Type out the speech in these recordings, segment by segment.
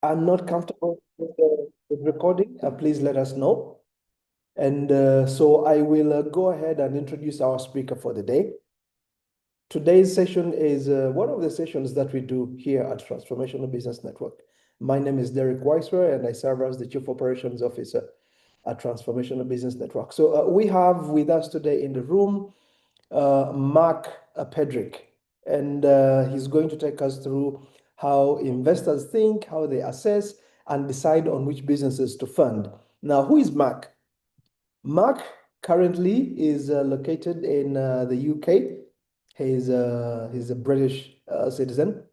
are not comfortable with recording, please let us know. And so I will go ahead and introduce our speaker for the day. Today's session is one of the sessions that we do here at Transformational Business Network. My name is Derek Weiswer, and I serve as the Chief Operations Officer at Transformational Business Network. So we have with us today in the room Mark Pedrick, and he's going to take us through how investors think, how they assess, and decide on which businesses to fund. Now, who is Mark? Mark currently is located in the UK. He's a British citizen.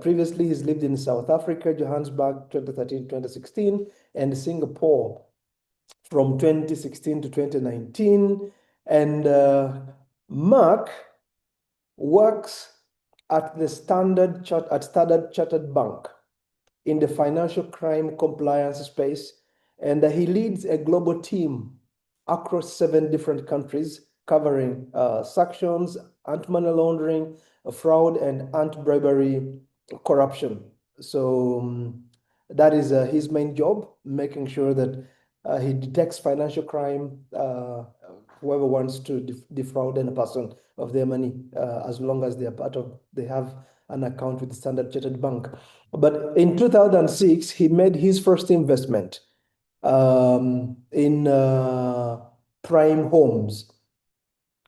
Previously, he's lived in South Africa, Johannesburg, 2013, 2016, and Singapore from 2016 to 2019. And Mark works at the Standard Chartered Bank in the financial crime compliance space, and he leads a global team across 7 different countries covering sanctions, anti-money laundering, fraud, and anti-bribery corruption. So that is his main job, making sure that he detects financial crime, whoever wants to defraud a person of their money, as long as they have an account with the Standard Chartered Bank. But in 2006, he made his first investment in Prime Homes.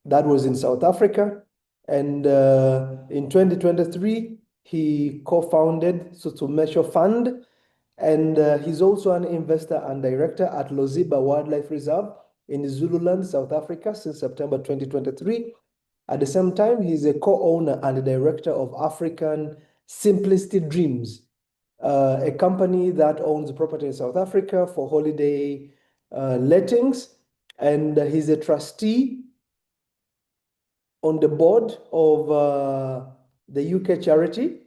That was in South Africa. And in 2023, he co-founded Sotsumesho Fund. And he's also an investor and director at Loziba Wildlife Reserve in Zululand, South Africa, since September 2023. At the same time, he's a co-owner and a director of African Simplicity Dreams, a company that owns property in South Africa for holiday lettings. And he's a trustee on the board of the UK charity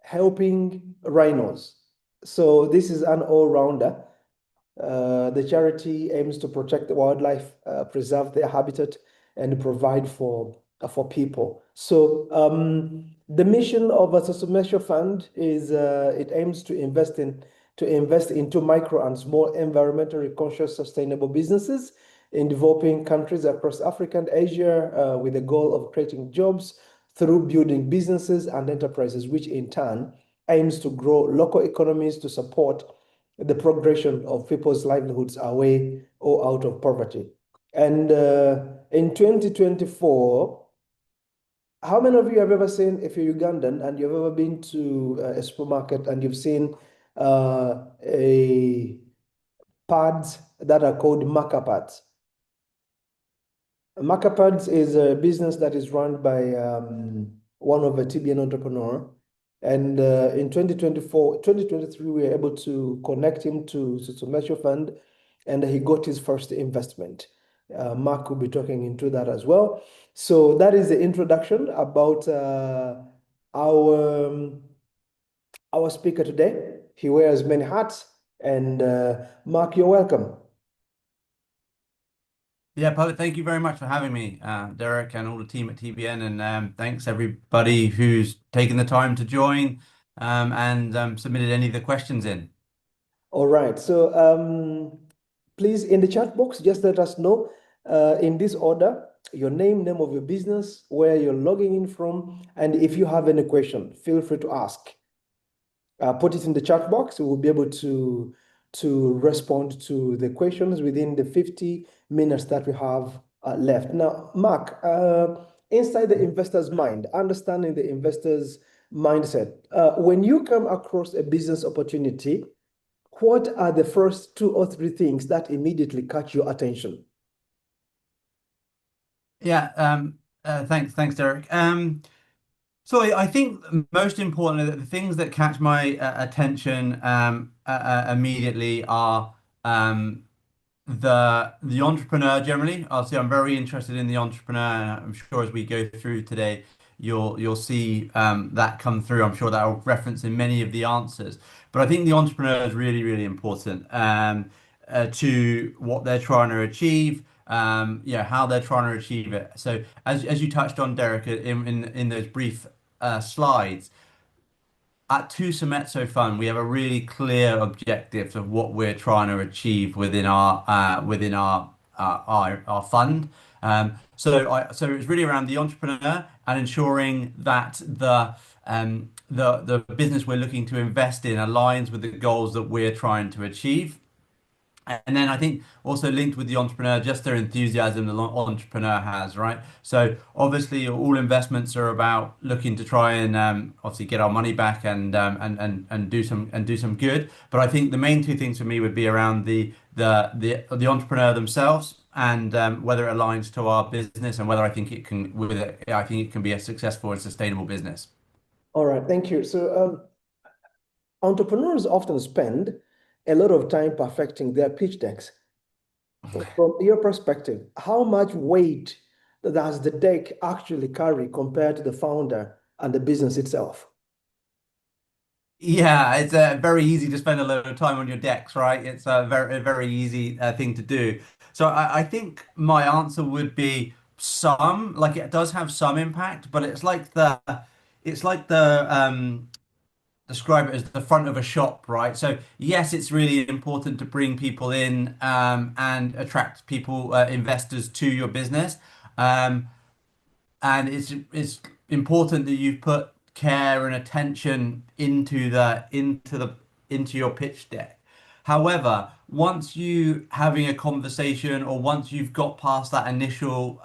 Helping Rhinos. So this is an all-rounder. The charity aims to protect the wildlife, preserve their habitat, and provide for people. So the mission of a Sosomesho Fund is it aims to invest into micro and small environmentally conscious sustainable businesses in developing countries across Africa and Asia with the goal of creating jobs through building businesses and enterprises, which in turn aims to grow local economies to support the progression of people's livelihoods away or out of poverty. And in 2024, how many of you have ever seen, if you're Ugandan and you've ever been to a supermarket and you've seen a pads that are called marker pads? Marker pads is a business that is run by one of a TBN entrepreneur. And in 2024, 2023, we were able to connect him to Sutsumesho Fund, and he got his first investment. Mark will be talking into that as well. So that is the introduction about our our speaker today. He wears many hats, and Mark, you're welcome. Yeah, Poet, thank you very much for having me, Derek, and all the team at TBN. And thanks everybody who's taken the time to join and submitted any of the questions in. All right. So please, in the chat box, just let us know in this order, your name of your business, where you're logging in from, and if you have any question, feel free to ask. Put it in the chat box. We will be able to respond to the questions within the 50 minutes that we have left. Now, Mark, inside the investor's mind, understanding the investor's mindset, when you come across a business opportunity, what are the first 2 or 3 things that immediately catch your attention? Yeah, thanks, Derek. So I think most importantly, the things that catch my attention immediately are the entrepreneur generally. Obviously, I'm very interested in the entrepreneur, and I'm sure as we go through today, you'll see that come through. I'm sure that will reference in many of the answers. But I think the entrepreneur is really, really important to what they're trying to achieve. Yeah, how they're trying to achieve it. So as you touched on, Derek, in those brief slides, at Two Sumezzo Fund, we have a really clear objective of what we're trying to achieve within our fund. So it's really around the entrepreneur and ensuring that the business we're looking to invest in aligns with the goals that we're trying to achieve. And then I think also linked with the entrepreneur, just their enthusiasm the entrepreneur has, right? So obviously, all investments are about looking to try and obviously get our money back and do some good. But I think the main two things for me would be around the entrepreneur themselves and whether it aligns to our business and whether I think it can with it, I think it can be a successful and sustainable business. All right, thank you. So, entrepreneurs often spend a lot of time perfecting their pitch decks. From your perspective, how much weight does the deck actually carry compared to the founder and the business itself? Yeah, it's very easy to spend a lot of time on your decks, right? It's a very easy thing to do. So I think my answer would be some, like it does have some impact, but it's like the describe it as the front of a shop, right? So yes, it's really important to bring people in and attract people, investors to your business. Um, and it's important that you put care and attention into your pitch deck. However, once you having a conversation or once you've got past that initial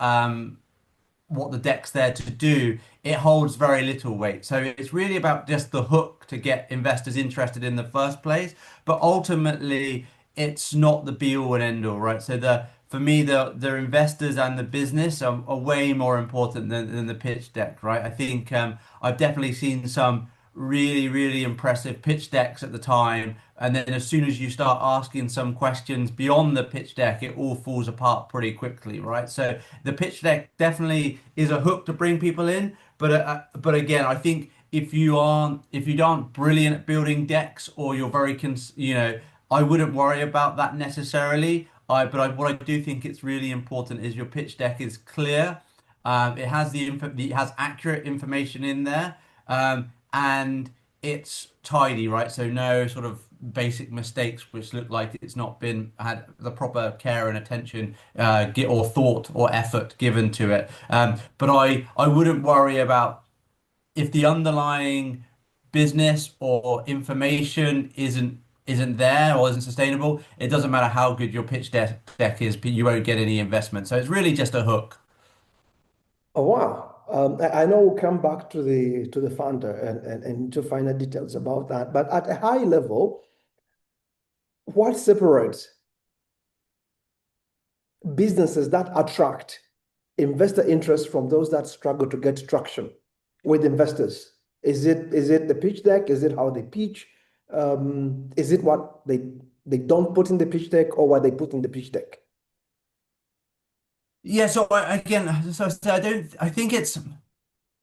what the deck's there to do, it holds very little weight. So it's really about just the hook to get investors interested in the first place. But ultimately, it's not the be all and end all, right? So for me, the investors and the business are way more important than the pitch deck, right? I think I've definitely seen some really impressive pitch decks at the time, and then as soon as you start asking some questions beyond the pitch deck, it all falls apart pretty quickly, right? So the pitch deck definitely is a hook to bring people in, but again, I think if you aren't brilliant at building decks or you're I wouldn't worry about that necessarily. What I do think it's really important is your pitch deck is clear. It has it has accurate information in there, and it's tidy, right? So no sort of basic mistakes which look like it's not been had the proper care and attention, or thought or effort given to it. But I wouldn't worry about if the underlying business or information isn't there or isn't sustainable. It doesn't matter how good your pitch deck is, but you won't get any investment. So it's really just a hook. Oh, wow. I know we'll come back to the founder and to finer details about that. But at a high level, what separates businesses that attract investor interest from those that struggle to get traction with investors? Is it the pitch deck? Is it how they pitch? Is it what they don't put in the pitch deck or what they put in the pitch deck? Yeah, so I don't. I think it's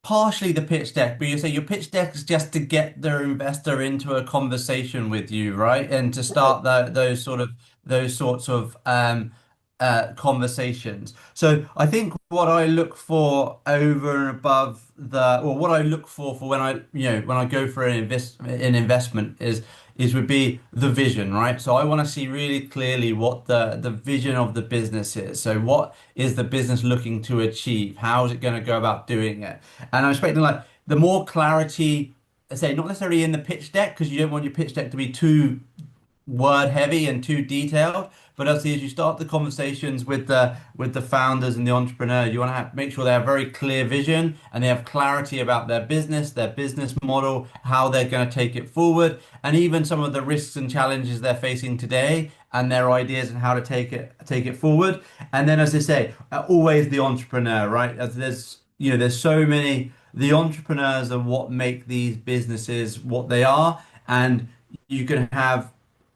partially the pitch deck, but you say your pitch deck is just to get their investor into a conversation with you, right? And to Right. start those sorts of conversations. So I think what I look for over and above or what I look for when when I go for an investment is would be the vision, right? So I want to see really clearly what the vision of the business is. So what is the business looking to achieve? How is it going to go about doing it? And I'm expecting like the more clarity, I say not necessarily in the pitch deck because you don't want your pitch deck to be too word heavy and too detailed. But obviously, as you start the conversations with the founders and the entrepreneur, you want to make sure they have very clear vision and they have clarity about their business model, how they're going to take it forward, and even some of the risks and challenges they're facing today, and their ideas on how to take it forward. And then, as I say, always the entrepreneur, right? As there's so many. The entrepreneurs are what make these businesses what they are, and you can have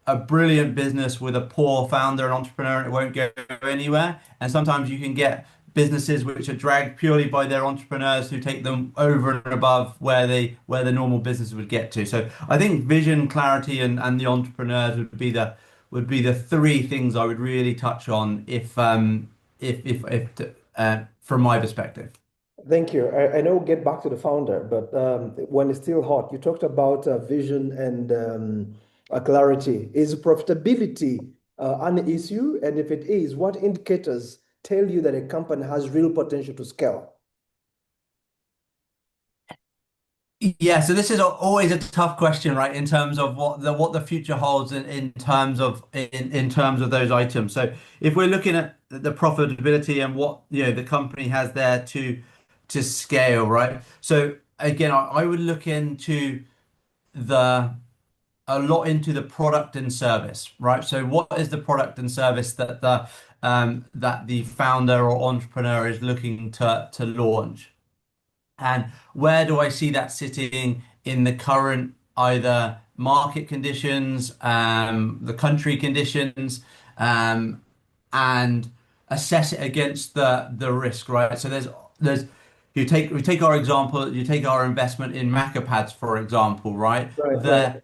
a brilliant business with a poor founder and entrepreneur and it won't go anywhere. And sometimes you can get businesses which are dragged purely by their entrepreneurs who take them over and above where the normal business would get to. So I think vision, clarity, and the entrepreneurs would be the three things I would really touch on if from my perspective. Thank you. I know we'll get back to the founder, but when it's still hot, you talked about vision and clarity. Is profitability an issue? And if it is, what indicators tell you that a company has real potential to scale? Yeah, so this is always a tough question, right? In terms of what the future holds in terms of those items. So if we're looking at the profitability and what the company has there to scale, right? So again, I would look into the a lot into the product and service, right? So what is the product and service that the founder or entrepreneur is looking to launch? And where do I see that sitting in the current either market conditions, the country conditions, um, and assess it against the risk, right? So there's we take our example, you take our investment in Macapads, for example, right? Right, right. The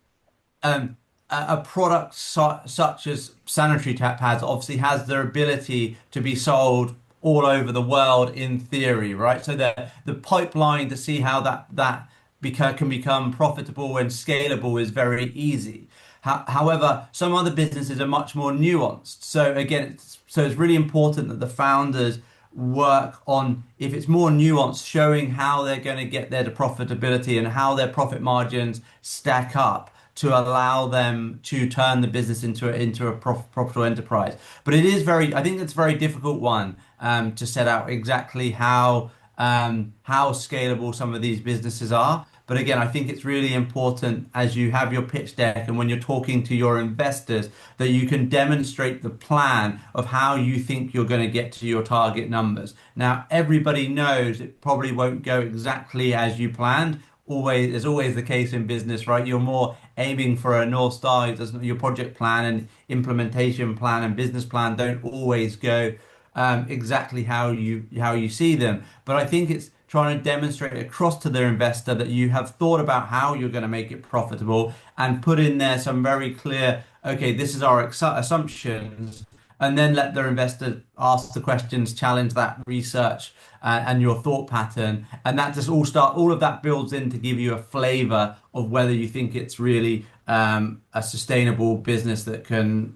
um, a product such as sanitary tap pads obviously has their ability to be sold all over the world in theory, right? So the pipeline to see how can become profitable and scalable is very easy. However, some other businesses are much more nuanced. So again, it's really important that the founders work on, if it's more nuanced, showing how they're going to get there to profitability and how their profit margins stack up to allow them to turn the business into a profitable enterprise. But I think it's a very difficult one to set out exactly how scalable some of these businesses are. But again, I think it's really important as you have your pitch deck and when you're talking to your investors that you can demonstrate the plan of how you think you're going to get to your target numbers. Now, everybody knows it probably won't go exactly as you planned. Always, is always the case in business, right? You're more aiming for a North Star. Your project plan and implementation plan and business plan don't always go exactly how you see them. But I think it's trying to demonstrate across to their investor that you have thought about how you're going to make it profitable and put in there some very clear, okay, this is our assumptions, and then let their investor ask the questions, challenge that research and your thought pattern, and that just all of that builds in to give you a flavor of whether you think it's really a sustainable business that can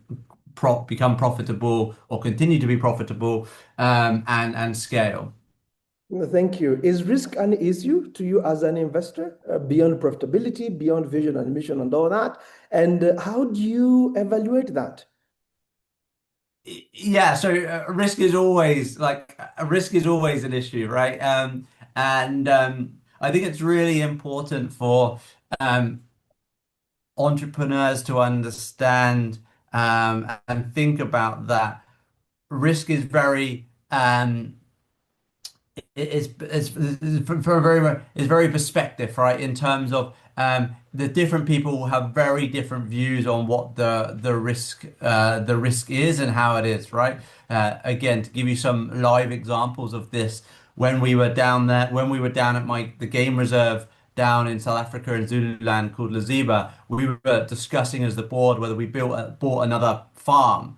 become profitable or continue to be profitable and scale. Thank you. Is risk an issue to you as an investor, beyond profitability, beyond vision and mission and all that? And how do you evaluate that? Yeah, so risk is always an issue, right? And I think it's really important for um, entrepreneurs to understand and think about that. Risk is very for a very perspective, right? In terms of the different people will have very different views on what the risk is and how it is, right? Again, to give you some live examples of this, when we were down at the game reserve down in South Africa in Zululand called Laziba, we were discussing as the board whether we bought another farm.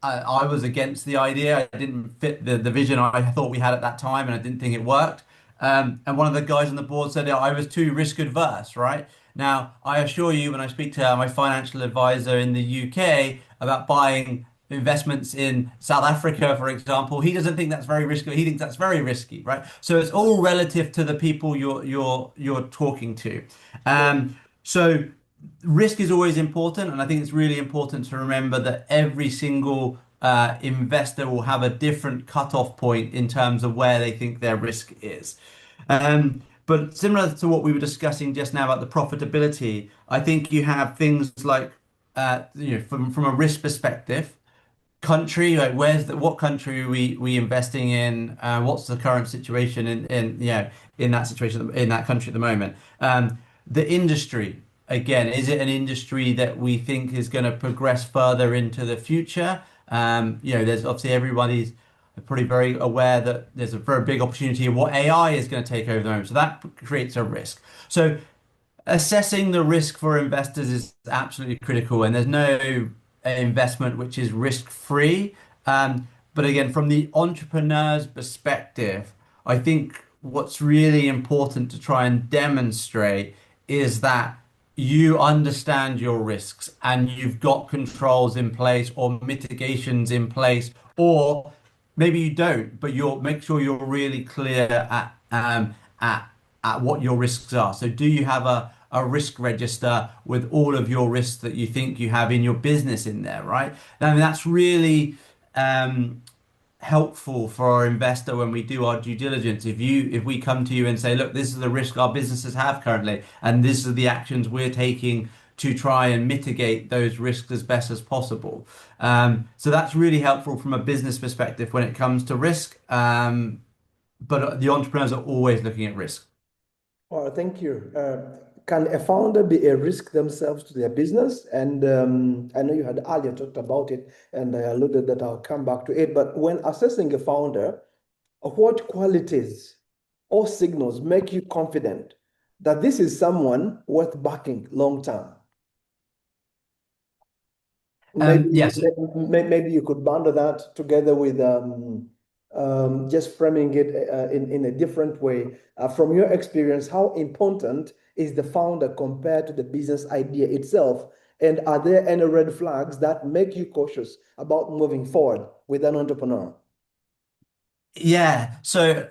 I was against the idea. I didn't fit the vision I thought we had at that time, and I didn't think it worked. And one of the guys on the board said I was too risk adverse, right? Now, I assure you, when I speak to my financial advisor in the UK about buying investments in South Africa, for example, he doesn't think that's very risky. He thinks that's very risky, right? So it's all relative to the people you're talking to. So risk is always important, and I think it's really important to remember that every single investor will have a different cutoff point in terms of where they think their risk is. But similar to what we were discussing just now about the profitability, I think you have things like, from a risk perspective, country, like what country are we investing in? What's the current situation in that situation in that country at the moment? The industry, again, is it an industry that we think is going to progress further into the future? There's obviously everybody's pretty very aware that there's a very big opportunity of what AI is going to take over the moment. So that creates a risk. So assessing the risk for investors is absolutely critical, and there's no investment which is risk free. But again, from the entrepreneur's perspective, I think what's really important to try and demonstrate is that you understand your risks and you've got controls in place or mitigations in place, or maybe you don't, but you'll make sure you're really clear at what your risks are. So do you have a risk register with all of your risks that you think you have in your business in there, right? I mean, that's really helpful for our investor when we do our due diligence. If we come to you and say, look, this is the risk our businesses have currently, and this is the actions we're taking to try and mitigate those risks as best as possible. So that's really helpful from a business perspective when it comes to risk. But the entrepreneurs are always looking at risk. Oh, thank you. Can a founder be a risk themselves to their business? And I know you had earlier talked about it, and I alluded that I'll come back to it. But when assessing a founder, what qualities or signals make you confident that this is someone worth backing long term? Maybe Yes. maybe you could bundle that together with just framing it in a different way. From your experience, how important is the founder compared to the business idea itself? And are there any red flags that make you cautious about moving forward with an entrepreneur? Yeah. So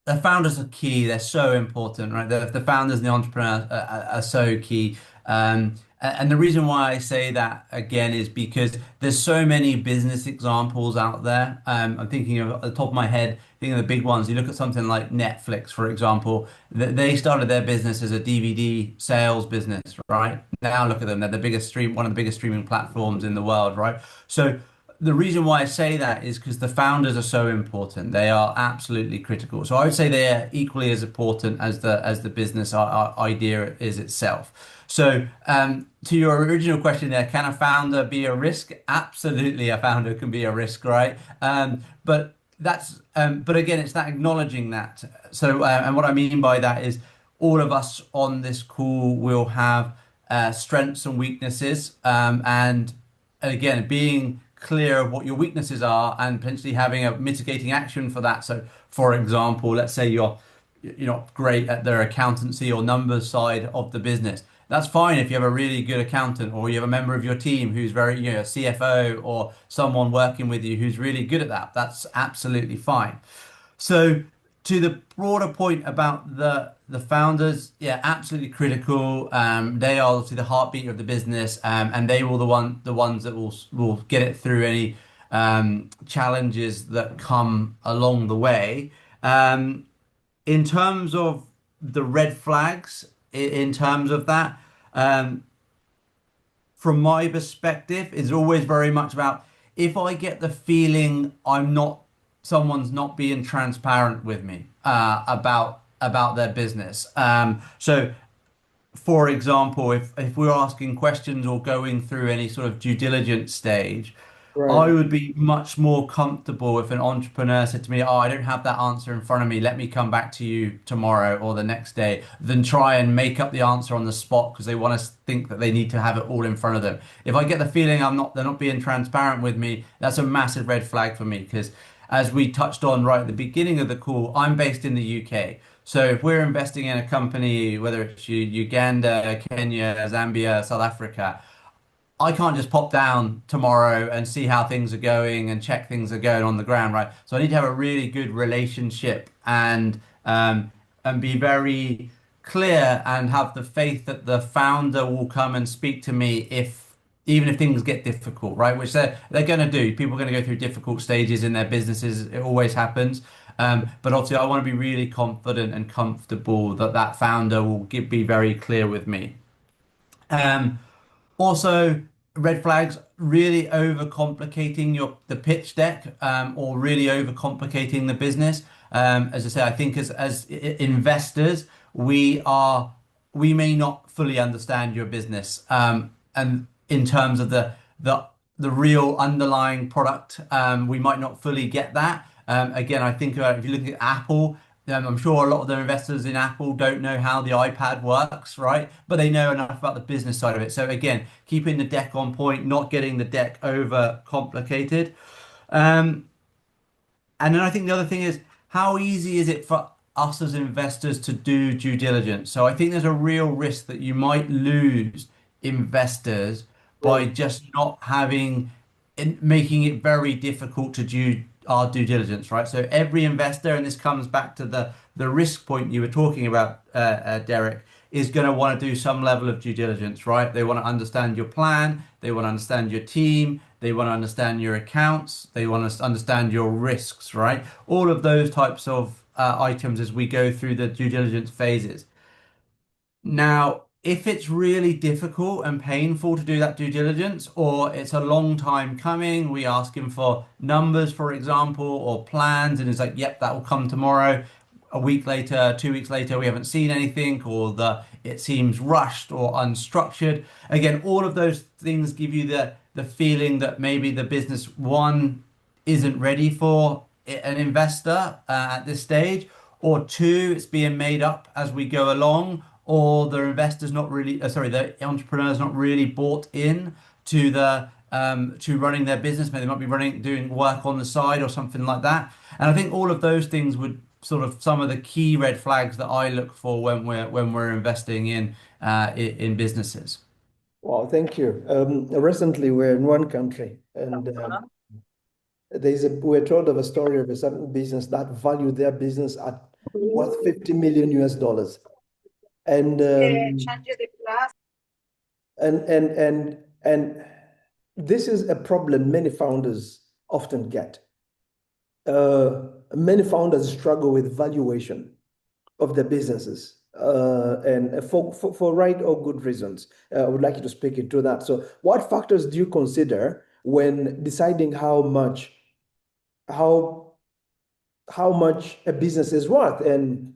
the founders are key. They're so important, right? The founders and the entrepreneurs are so key. And the reason why I say that again is because there's so many business examples out there. I'm thinking of at the top of my head, thinking of the big ones. You look at something like Netflix, for example. They started their business as a DVD sales business, right? Now look at them. They're the biggest one of the biggest streaming platforms in the world, right? So the reason why I say that is because the founders are so important. They are absolutely critical. So I would say they are equally as important as the business idea is itself. So to your original question there, can a founder be a risk? Absolutely, a founder can be a risk, right? But again, it's that acknowledging that. So and what I mean by that is all of us on this call will have strengths and weaknesses, and again, being clear of what your weaknesses are and potentially having a mitigating action for that. So, for example, let's say you're not great at their accountancy or numbers side of the business. That's fine if you have a really good accountant or you have a member of your team who's very, a CFO or someone working with you who's really good at that. That's absolutely fine. So to the broader point about the founders, yeah, absolutely critical. They are obviously the heartbeat of the business, and they will the ones that will get it through any challenges that come along the way. In terms of the red flags, in terms of that, um, from my perspective, is always very much about if I get the feeling someone's not being transparent with me about their business. So for example, if we're asking questions or going through any sort of due diligence stage, I Right. would be much more comfortable if an entrepreneur said to me, "Oh, I don't have that answer in front of me. Let me come back to you tomorrow or the next day," than try and make up the answer on the spot because they want to think that they need to have it all in front of them. If I get the feeling they're not being transparent with me, that's a massive red flag for me because as we touched on right at the beginning of the call, I'm based in the UK. So if we're investing in a company, whether it's Uganda, Kenya, Zambia, South Africa, I can't just pop down tomorrow and see how things are going and check things are going on the ground, right? So I need to have a really good relationship and be very clear and have the faith that the founder will come and speak to me if even if things get difficult, right? Which they're going to do. People are going to go through difficult stages in their businesses. It always happens. But obviously, I want to be really confident and comfortable that that founder will be very clear with me. Um, Also, red flags really overcomplicating the pitch deck or really overcomplicating the business. As I say, I think as investors, we may not fully understand your business and in terms of the real underlying product, we might not fully get that. Again, I think about if you look at Apple. I'm sure a lot of the investors in Apple don't know how the iPad works, right? But they know enough about the business side of it. So again, keeping the deck on point, not getting the deck over complicated. And then I think the other thing is how easy is it for us as investors to do due diligence? So I think there's a real risk that you might lose investors by Right. just not having making it very difficult to do our due diligence, right? So every investor, and this comes back to the risk point you were talking about, Derek, is going to want to do some level of due diligence, right? They want to understand your plan, they want to understand your team, they want to understand your accounts, they want to understand your risks, right? All of those types of items as we go through the due diligence phases. Now, if it's really difficult and painful to do that due diligence, or it's a long time coming, we ask him for numbers, for example, or plans, and it's like, yep, that will come tomorrow. A week later, 2 weeks later, we haven't seen anything, or it seems rushed or unstructured. Again, all of those things give you the feeling that maybe the business one isn't ready for an investor at this stage, or two, it's being made up as we go along, or the investor's not really, sorry, the entrepreneur's not really bought in to the to running their business. Maybe they might be doing work on the side or something like that. And I think all of those things would sort of some of the key red flags that I look for when we're investing in businesses. Well, thank you. Recently, we're in one country, and we're told of a story of a certain business that valued their business at worth 50 million US dollars. And and this is a problem many founders often get. Many founders struggle with valuation of their businesses, and for right or good reasons. I would like you to speak into that. So, what factors do you consider when deciding how how much a business is worth, and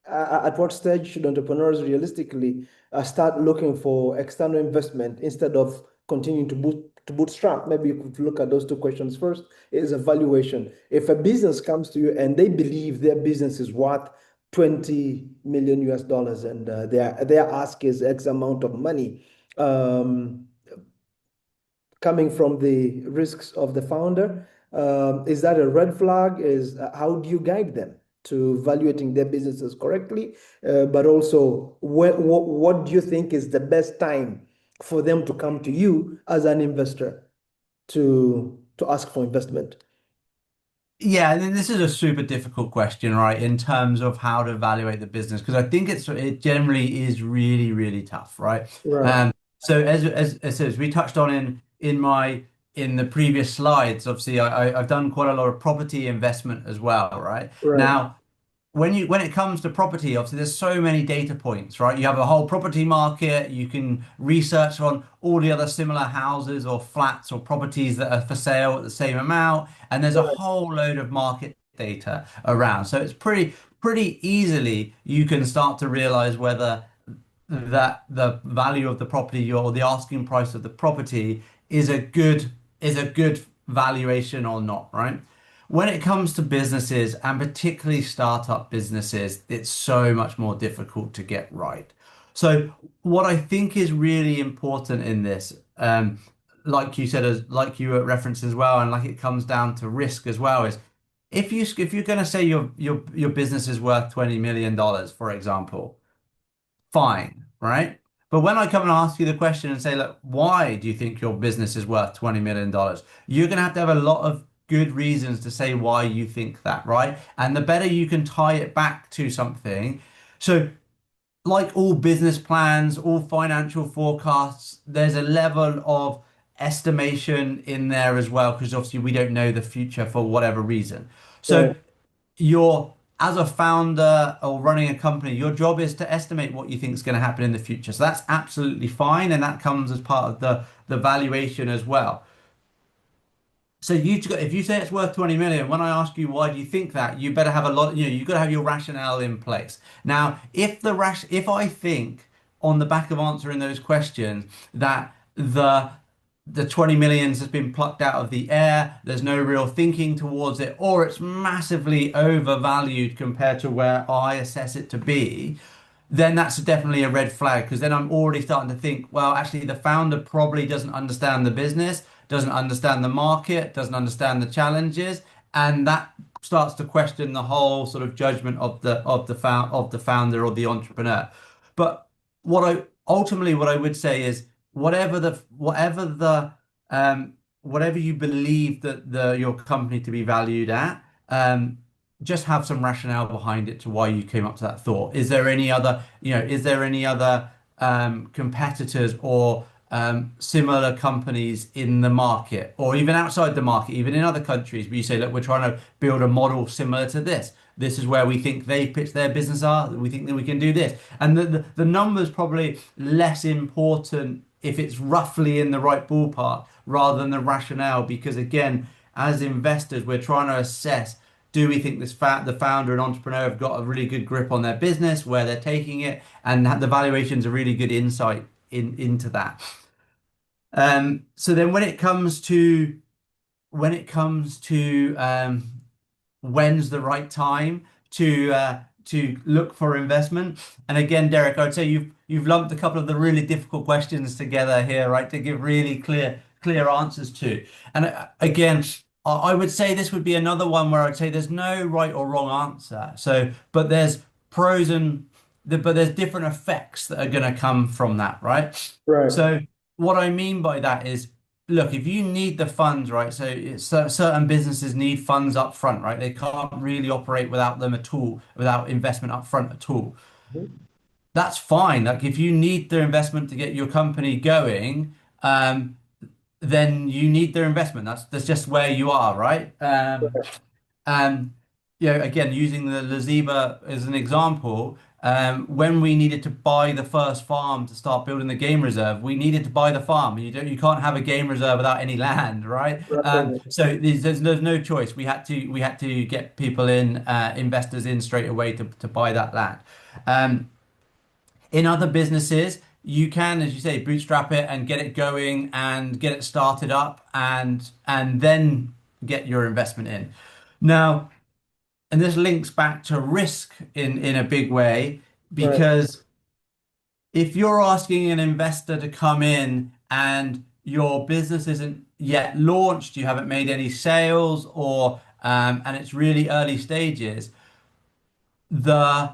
at what stage should entrepreneurs realistically start looking for external investment instead of continuing to bootstrap? Maybe you could look at those two questions first. Is evaluation. If a business comes to you and they believe their business is worth 20 million US dollars, and their ask is X amount of money, um, coming from the risks of the founder, is that a red flag? Is How do you guide them to evaluating their businesses correctly? But also, what do you think is the best time for them to come to you as an investor to ask for investment? Yeah, and then this is a super difficult question, right, in terms of how to evaluate the business, because I think it generally is really, really tough, right? Right, So as we touched on in the previous slides, obviously I've done quite a lot of property investment as well, right? right, Now, when it comes to property, obviously there's so many data points, right? You have a whole property market, you can research on all the other similar houses or flats or properties that are for sale at the same amount, and there's a right, whole load of market data around. So it's pretty easily you can start to realize whether that the value of the property or the asking price of the property is a good valuation or not, right? When it comes to businesses and particularly startup businesses, it's so much more difficult to get right. So what I think is really important in this, like you said, like you referenced as well, and like it comes down to risk as well, is if you're going to say your business is worth $20 million, for example, fine, right? But when I come and ask you the question and say, look, why do you think your business is worth $20 million? You're going to have a lot of good reasons to say why you think that, right? And the better you can tie it back to something. So, like all business plans, all financial forecasts, there's a level of estimation in there as well, because obviously we don't know the future for whatever reason. right. So you're as a founder or running a company, your job is to estimate what you think is going to happen in the future. So that's absolutely fine, and that comes as part of the valuation as well. So if you say it's worth 20 million, when I ask you why do you think that, you better have a lot, you've got to have your rationale in place. Now, if I think on the back of answering those questions that the 20 millions has been plucked out of the air, there's no real thinking towards it, or it's massively overvalued compared to where I assess it to be, then that's definitely a red flag, because then I'm already starting to think, well, actually, the founder probably doesn't understand the business, doesn't understand the market, doesn't understand the challenges, and that starts to question the whole sort of judgment of the founder or the entrepreneur. But what I would say is um whatever you believe that your company to be valued at, just have some rationale behind it to why you came up to that thought. Is there any other competitors or similar companies in the market or even outside the market, even in other countries, where you say, look, we're trying to build a model similar to this. This is where we think they pitch their business are. We think that we can do this. And the number's probably less important if it's roughly in the right ballpark rather than the rationale, because again, as investors, we're trying to assess, do we think the founder and entrepreneur have got a really good grip on their business, where they're taking it, and the valuation's a really good insight into that. So then when it comes to when's the right time to look for investment. And again, Derek, I would say you've lumped a couple of the really difficult questions together here, right, to give really clear answers to. And again, I would say this would be another one where I'd say there's no right or wrong answer. So, but there's pros but there's different effects that are going to come from that, right? Right. So what I mean by that is, look, if you need the funds, right? So certain businesses need funds up front, right? They can't really operate without them at all, without investment up front at all. Mhm. That's fine. Like if you need their investment to get your company going, then you need their investment. That's just where you are, right? And again, using the Laziba as an example, when we needed to buy the first farm to start building the game reserve, we needed to buy the farm. You can't have a game reserve without any land, right? Right. So there's no choice. We had to get people in, investors in straight away to buy that land. Um, in other businesses, you can, as you say, bootstrap it and get it going and get it started up and then get your investment in. Now, and this links back to risk in a big way, Right. because if you're asking an investor to come in and your business isn't yet launched, you haven't made any sales, or and it's really early stages, the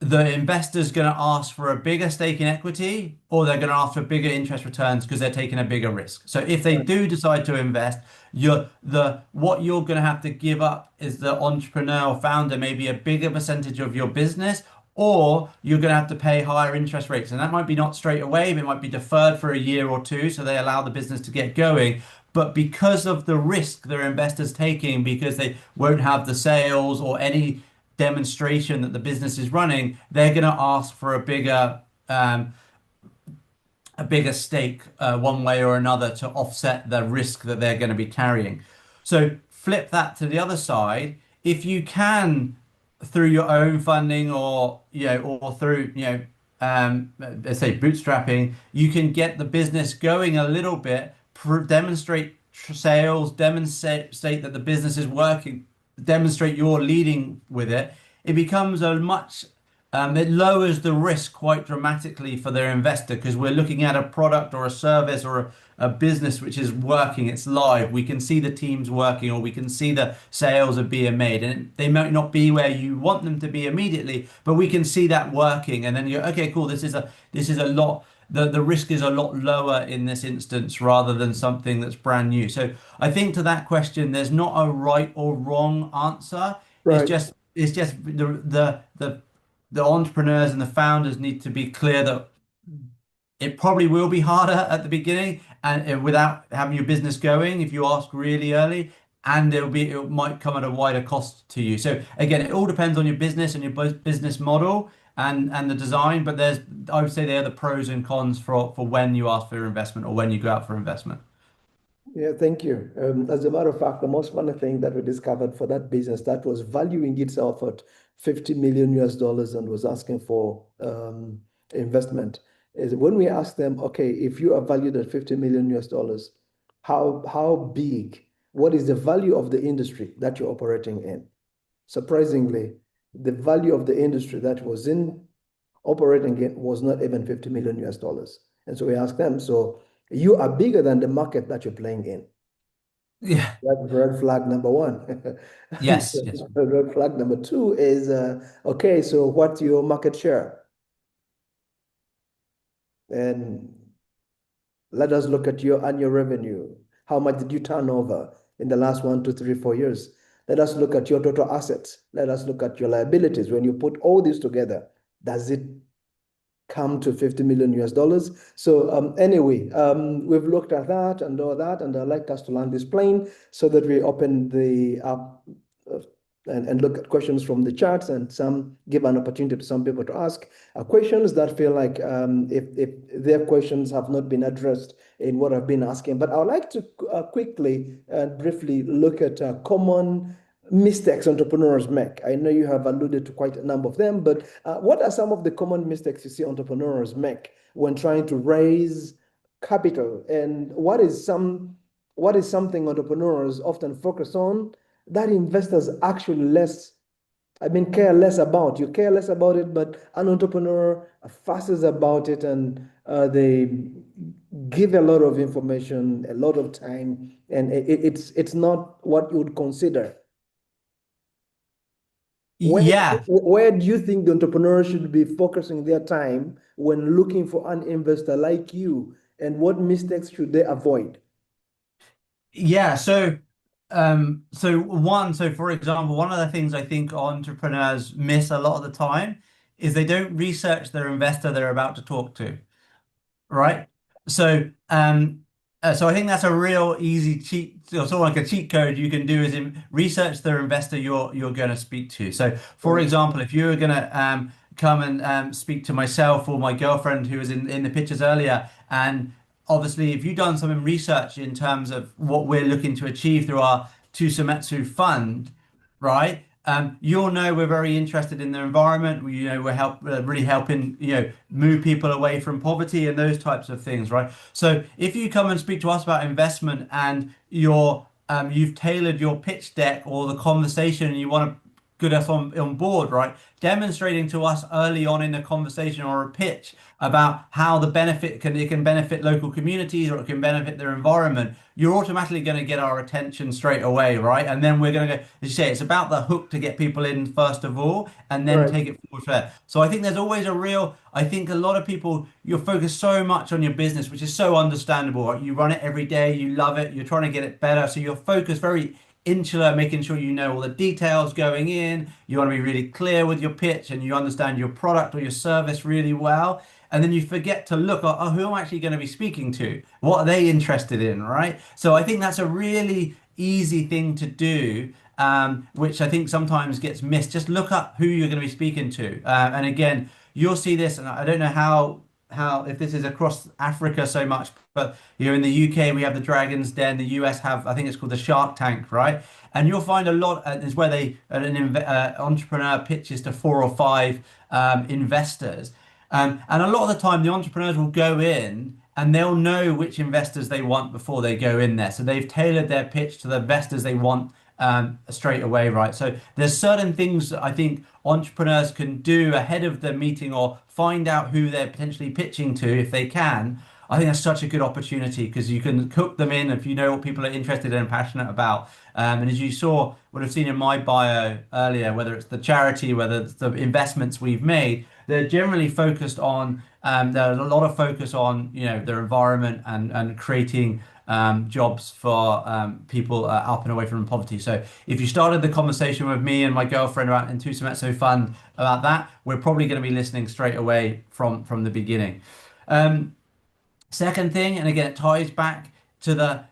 the investor's going to ask for a bigger stake in equity, or they're going to ask for bigger interest returns because they're taking a bigger risk. So if they do decide to invest, what you're going to have to give up is the entrepreneur or founder, maybe a bigger percentage of your business, or you're going to have to pay higher interest rates. And that might be not straight away, but it might be deferred for a year or two, so they allow the business to get going. But because of the risk their investors taking, because they won't have the sales or any demonstration that the business is running, they're going to ask for a bigger stake, one way or another, to offset the risk that they're going to be carrying. So flip that to the other side. If you can, through your own funding, or or through let's say bootstrapping, you can get the business going a little bit, demonstrate sales, demonstrate that the business is working, demonstrate you're leading with it. It becomes a much it lowers the risk quite dramatically for their investor, because we're looking at a product or a service or a business which is working, it's live. We can see the teams working, or we can see the sales are being made, and they might not be where you want them to be immediately, but we can see that working. And then you're okay, cool. This is a lot. The risk is a lot lower in this instance rather than something that's brand new. So I think to that question, there's not a right or wrong answer. Right. It's just the entrepreneurs and the founders need to be clear that it probably will be harder at the beginning, and without having your business going, if you ask really early, and it might come at a wider cost to you. So again, it all depends on your business and your business model and the design. But I would say they're the pros and cons for when you ask for your investment or when you go out for investment. Yeah, thank you. As a matter of fact, the most funny thing that we discovered for that business that was valuing itself at 50 million US dollars and was asking for investment is when we asked them, okay, if you are valued at 50 million US dollars, how big, what is the value of the industry that you're operating in? Surprisingly, the value of the industry that was in operating in was not even 50 million US dollars. And so we asked them, so you are bigger than the market that you're playing in. Yeah. That's red flag number one. And Yes. Yes. red flag number two is okay, so what's your market share? And let us look at your annual revenue. How much did you turn over in the last 1, 2, 3, 4 years? Let us look at your total assets. Let us look at your liabilities. When you put all this together, does it come to 50 million US dollars? So anyway, we've looked at that and all that, and I'd like us to land this plane so that we open the up and look at questions from the charts and some give an opportunity to some people to ask questions that feel like if their questions have not been addressed in what I've been asking. But I would like to quickly and briefly look at common mistakes entrepreneurs make. I know you have alluded to quite a number of them, but what are some of the common mistakes you see entrepreneurs make when trying to raise capital? And what is something entrepreneurs often focus on that investors actually care less about? You care less about it, but an entrepreneur fusses about it and they give a lot of information, a lot of time, and it's not what you would consider. Where, Yeah. where do you think the entrepreneur should be focusing their time when looking for an investor like you? And what mistakes should they avoid? Yeah. So for example, one of the things I think entrepreneurs miss a lot of the time is they don't research their investor they're about to talk to. Right? So, so I think that's a real easy cheat, sort of like a cheat code you can do is research the investor you're going to speak to. So, for Mhm. example, if you're going to come and speak to myself or my girlfriend who was in the pictures earlier, and obviously, if you've done some research in terms of what we're looking to achieve through our Tusametsu fund, right? You'll know we're very interested in the environment. We're really helping, move people away from poverty and those types of things, right? So if you come and speak to us about investment and you've tailored your pitch deck or the conversation and you want to get us on board, right? Demonstrating to us early on in the conversation or a pitch about how it can benefit local communities or it can benefit their environment, you're automatically going to get our attention straight away, right? And then we're going to go, as you say, it's about the hook to get people in first of all, and then Right. take it forward from there. So I think there's always I think a lot of people, you're focused so much on your business, which is so understandable, right? You run it every day, you love it, you're trying to get it better. So you're focused very insular, making sure you know all the details going in. You want to be really clear with your pitch and you understand your product or your service really well. And then you forget to look at, oh, who am I actually going to be speaking to? What are they interested in, right? So I think that's a really easy thing to do, which I think sometimes gets missed. Just look up who you're going to be speaking to. And again, you'll see this, and I don't know how if this is across Africa so much, but in the UK we have the Dragon's Den, the US have I think it's called the Shark Tank, right? And you'll find a lot is where an entrepreneur pitches to four or five investors, and a lot of the time the entrepreneurs will go in and they'll know which investors they want before they go in there. So they've tailored their pitch to the investors they want straight away, right? So there's certain things that I think entrepreneurs can do ahead of the meeting or find out who they're potentially pitching to if they can. I think that's such a good opportunity because you can cook them in if you know what people are interested in and passionate about. And as you would have seen in my bio earlier, whether it's the charity, whether it's the investments we've made, they're generally focused on. There's a lot of focus on their environment and creating jobs for people up and away from poverty. So if you started the conversation with me and my girlfriend about Intuitive Fund about that, we're probably going to be listening straight away from the beginning. Um, Second thing, and again, it ties back to the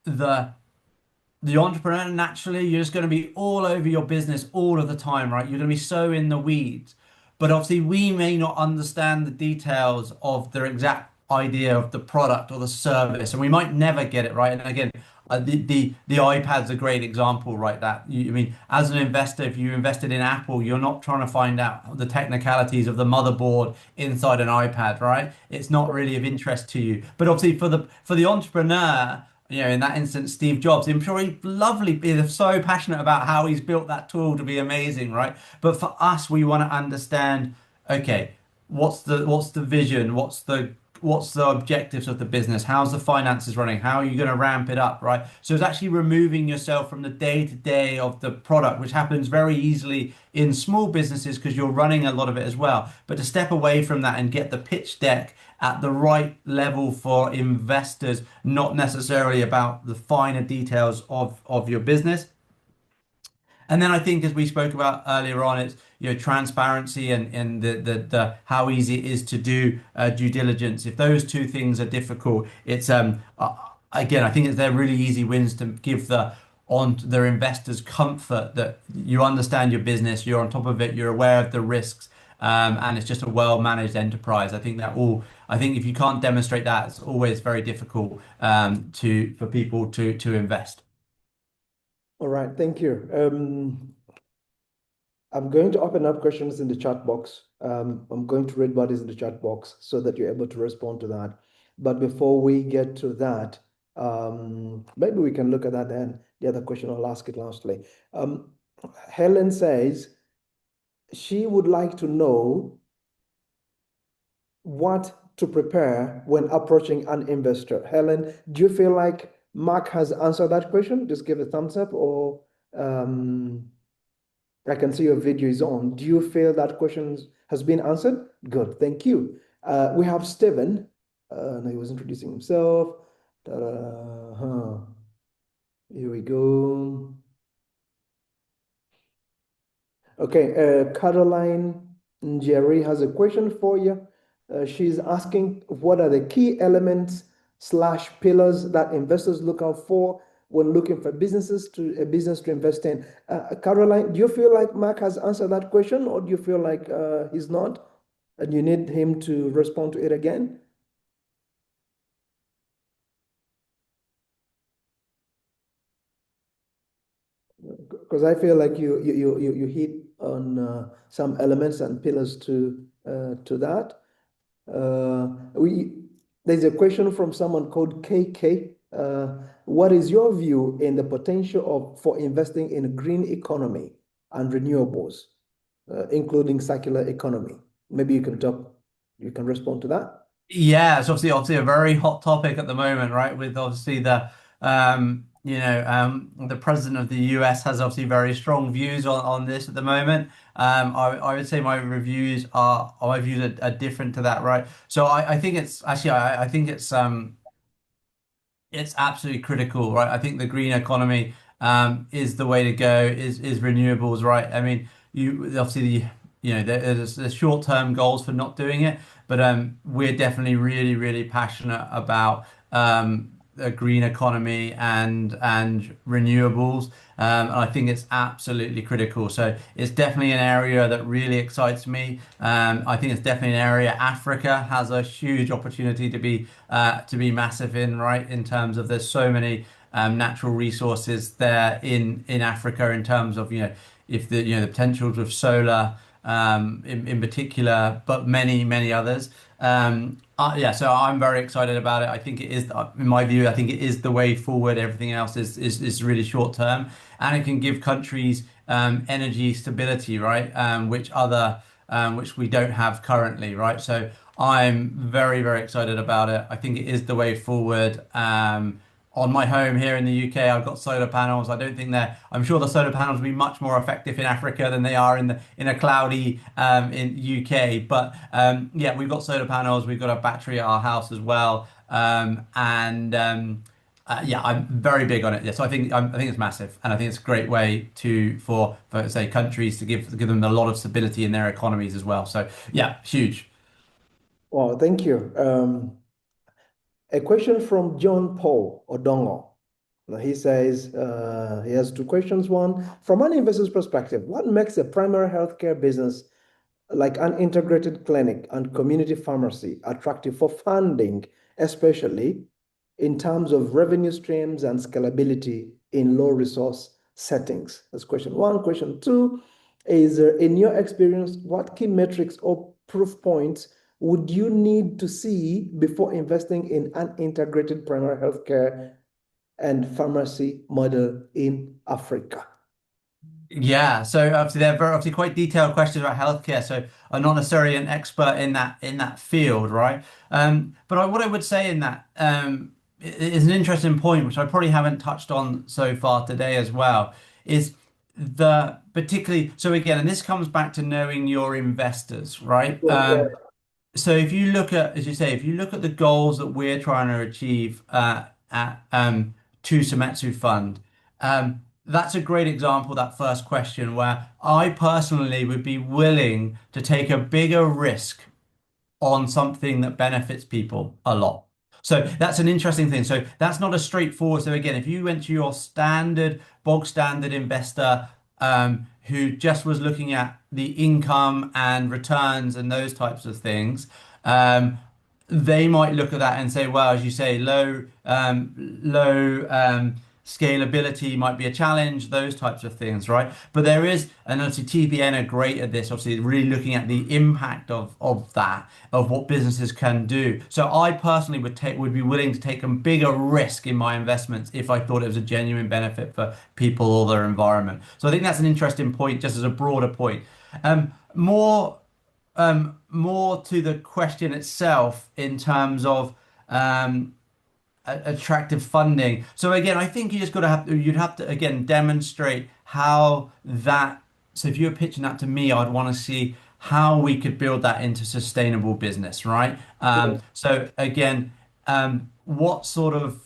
the entrepreneur. Naturally, you're just going to be all over your business all of the time, right? You're going to be so in the weeds. But obviously, we may not understand the details of the exact idea of the product or the service, and we might never get it right. And again, the iPad's a great example, right? I mean, as an investor, if you invested in Apple, you're not trying to find out the technicalities of the motherboard inside an iPad, right? It's not really of interest to you. But obviously, for the entrepreneur, in that instance, Steve Jobs, I'm sure he's so passionate about how he's built that tool to be amazing, right? But for us, we want to understand, okay, what's the vision? What's the what's the objectives of the business? How's the finances running? How are you going to ramp it up, right? So it's actually removing yourself from the day to day of the product, which happens very easily in small businesses because you're running a lot of it as well. But to step away from that and get the pitch deck at the right level for investors, not necessarily about the finer details of your business. And then I think, as we spoke about earlier on, it's transparency and the how easy it is to do due diligence. If those two things are difficult, it's again, I think they're really easy wins to give on their investors comfort that you understand your business, you're on top of it, you're aware of the risks, and it's just a well-managed enterprise. I think if you can't demonstrate that, it's always very difficult to for people to invest. All right, thank you. I'm going to open up questions in the chat box. I'm going to read what is in the chat box so that you're able to respond to that. But before we get to that, maybe we can look at that then. The other question, I'll ask it lastly. Helen says she would like to know what to prepare when approaching an investor. Helen, do you feel like Mark has answered that question? Just give a thumbs up, or I can see your video is on. Do you feel that question has been answered? Good, thank you. We have Stephen. He was introducing himself. Huh. Here we go. Okay, Caroline Jerry has a question for you. She's asking, what are the key elements slash pillars that investors look out for when looking for a business to invest in? Caroline, do you feel like Mark has answered that question, or do you feel like he's not, and you need him to respond to it again? Because I feel like you hit on some elements and pillars to that. We There's a question from someone called KK. What is your view in the potential for investing in a green economy and renewables, including circular economy? Maybe you can respond to that. Yeah, it's obviously a very hot topic at the moment, right? With obviously the president of the US has obviously very strong views on this at the moment. I would say my views are different to that, right? So I think it's actually I think it's absolutely critical, right? I think the green economy is the way to go. Is renewables, right? I mean, you obviously there's short-term goals for not doing it, but we're definitely really passionate about a green economy and renewables. And I think it's absolutely critical. So it's definitely an area that really excites me. I think it's definitely an area Africa has a huge opportunity to be massive in, right? In terms of there's so many natural resources there in Africa in terms of if the potentials of solar in particular, but many others. Yeah, so I'm very excited about it. I think it is, in my view, I think it is the way forward. Everything else is really short term, and it can give countries energy stability, right? Which we don't have currently, right? So I'm very excited about it. I think it is the way forward. On my home here in the UK, I've got solar panels. I'm sure the solar panels will be much more effective in Africa than they are in a cloudy in UK. But yeah, we've got solar panels. We've got a battery at our house as well. Yeah, I'm very big on it. Yeah, so I think it's massive, and I think it's a great way for say countries to give them a lot of stability in their economies as well. So yeah, huge. Well, thank you. A question from John Paul Odongo. He says he has two questions. One, from an investor's perspective, what makes a primary healthcare business like an integrated clinic and community pharmacy attractive for funding, especially in terms of revenue streams and scalability in low resource settings? That's question one. Question two is, in your experience, what key metrics or proof points would you need to see before investing in an integrated primary healthcare and pharmacy model in Africa? Yeah, so obviously they're very obviously quite detailed questions about healthcare. So I'm not necessarily an expert in that field, right? But what I would say in that is an interesting point, which I probably haven't touched on so far today as well, is the particularly so again, and this comes back to knowing your investors, right? Yeah. So if you look at, as you say, if you look at the goals that we're trying to achieve at to Sumetsu Fund, that's a great example, that first question, where I personally would be willing to take a bigger risk on something that benefits people a lot. So that's an interesting thing. So that's not a straightforward. So again, if you went to your standard, bog standard investor who just was looking at the income and returns and those types of things, um, they might look at that and say, well, as you say, low scalability might be a challenge, those types of things, right? But there is, and obviously TBN are great at this, obviously really looking at the impact of that, of what businesses can do. So I personally would be willing to take a bigger risk in my investments if I thought it was a genuine benefit for people or their environment. So I think that's an interesting point, just as a broader point. More to the question itself in terms of attractive funding. So again, I think you just got to you'd have to again demonstrate how that. So if you were pitching that to me, I'd want to see how we could build that into sustainable business, right? So again, what sort of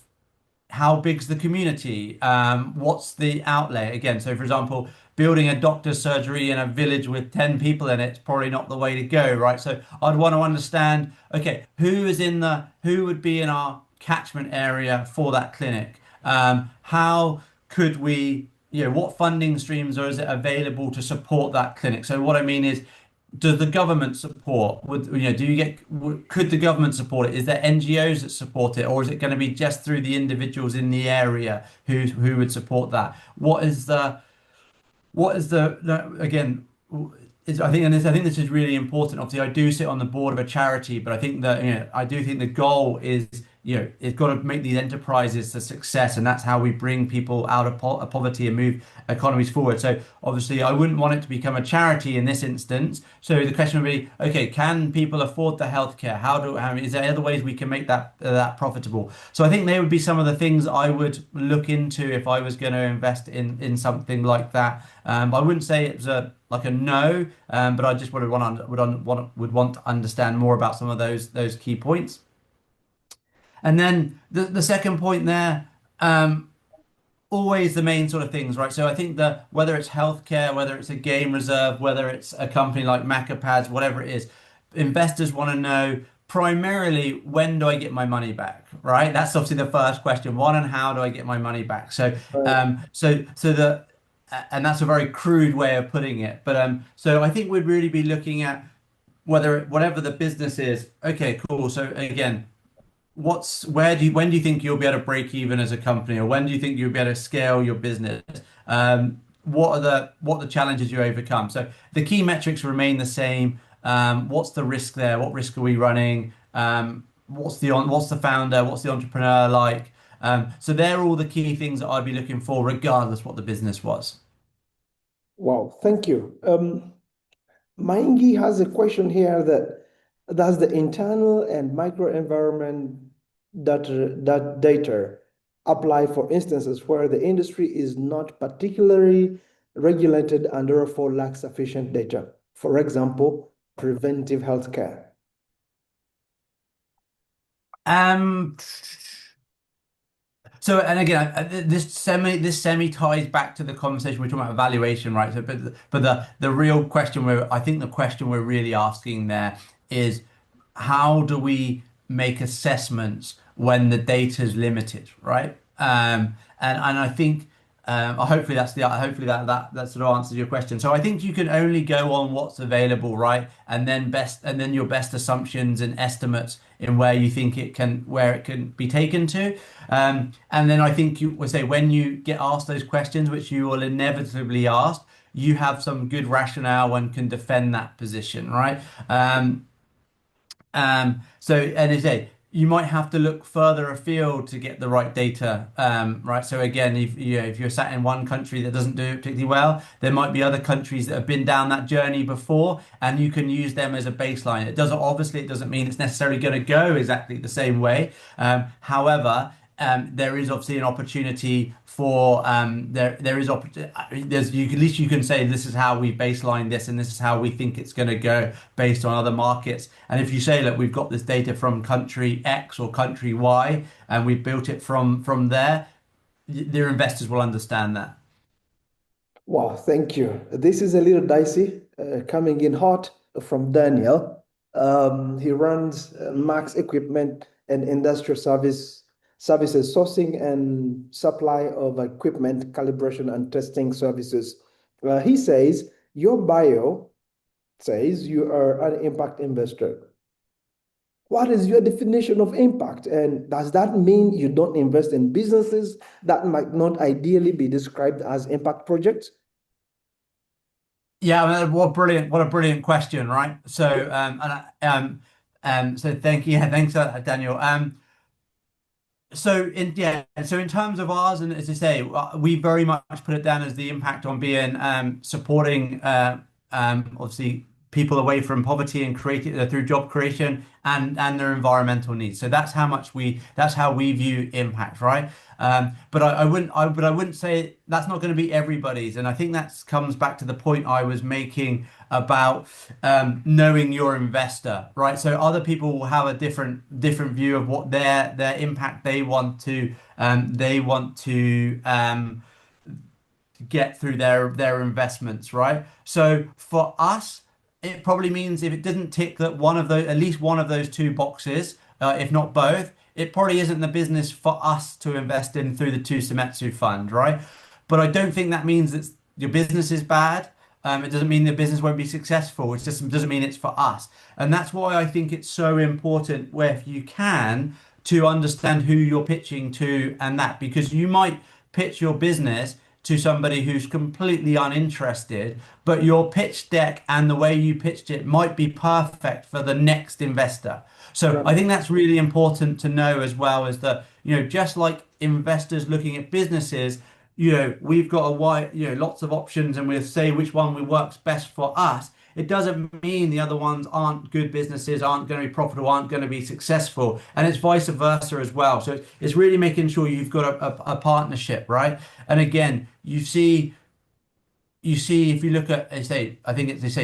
how big's the community? What's the outlay? Again, so for example, building a doctor's surgery in a village with 10 people in it's probably not the way to go, right? So I'd want to understand, okay, who would be in our catchment area for that clinic? How could we, what funding streams are is it available to support that clinic? So what I mean is, does the government support? Do you could the government support it? Is there NGOs that support it, or is it going to be just through the individuals in the area who would support that? Again, I think, and I think this is really important. Obviously, I do sit on the board of a charity, but I think that, I do think the goal is, it's got to make these enterprises a success, and that's how we bring people out of poverty and move economies forward. So obviously, I wouldn't want it to become a charity in this instance. So the question would be, okay, can people afford the healthcare? Is there other ways we can make that profitable? So I think they would be some of the things I would look into if I was going to invest in something like that. I wouldn't say it's like a no, but I just would want to understand more about some of those key points. And then the second point there, always the main sort of things, right? So I think that whether it's healthcare, whether it's a game reserve, whether it's a company like Macapads, whatever it is, investors want to know primarily when do I get my money back, right? That's obviously the first question. One, and how do I get my money back? So, and that's a very crude way of putting it, but so I think we'd really be looking at whatever the business is. Okay, cool. So again, when do you think you'll be able to break even as a company, or when do you think you'll be able to scale your business? What are the challenges you overcome? So the key metrics remain the same. What's the risk there? What risk are we running? What's the founder? What's the entrepreneur like? So they're all the key things that I'd be looking for, regardless what the business was. Wow, thank you. Maingi has a question here that does the internal and microenvironment that data apply for instances where the industry is not particularly regulated and therefore lacks sufficient data? For example, preventive healthcare. Um, So, and again, this semi ties back to the conversation we're talking about evaluation, right? So, but the real question I think the question we're really asking there is, how do we make assessments when the data is limited, right? And I think hopefully that sort of answers your question. So I think you can only go on what's available, right? And then your best assumptions and estimates in where it can be taken to. And then I think you would say when you get asked those questions, which you will inevitably ask, you have some good rationale and can defend that position, right? So, and as I say, you might have to look further afield to get the right data, right? So again, if you're sat in one country that doesn't do it particularly well, there might be other countries that have been down that journey before, and you can use them as a baseline. It doesn't mean it's necessarily going to go exactly the same way. However, there is obviously an opportunity for there is there's you at least you can say this is how we baseline this and this is how we think it's going to go based on other markets. And if you say, look, we've got this data from country X or country Y and we've built it from there, their investors will understand that. Wow, thank you. This is a little dicey, coming in hot from Daniel. He runs Max Equipment and Industrial Services, sourcing and supply of equipment, calibration and testing services. He says, your bio says you are an impact investor. What is your definition of impact? And does that mean you don't invest in businesses that might not ideally be described as impact projects? Yeah, I mean, what a brilliant question, right? So thank you, yeah, thanks, Daniel. So in terms of ours, and as I say, we very much put it down as the impact on being supporting obviously people away from poverty and creating through job creation and their environmental needs. So that's how we view impact, right? But I wouldn't say that's not going to be everybody's, and I think that comes back to the point I was making about knowing your investor, right? So other people will have a different view of what their impact they want to get through their investments, right? So for us, it probably means if it didn't tick that one of those, at least one of those two boxes, if not both, it probably isn't the business for us to invest in through the two Sumetsu fund, right? But I don't think that means that your business is bad. It doesn't mean the business won't be successful. It just doesn't mean it's for us. And that's why I think it's so important where if you can to understand who you're pitching to and that because you might pitch your business to somebody who's completely uninterested, but your pitch deck and the way you pitched it might be perfect for the next investor. So Right. I think that's really important to know as well as that, just like investors looking at businesses, we've got a wide, lots of options and we'll say which one works best for us. It doesn't mean the other ones aren't good businesses, aren't going to be profitable, aren't going to be successful. And it's vice versa as well. So it's really making sure you've got a partnership, right? And again, you see if you look at they say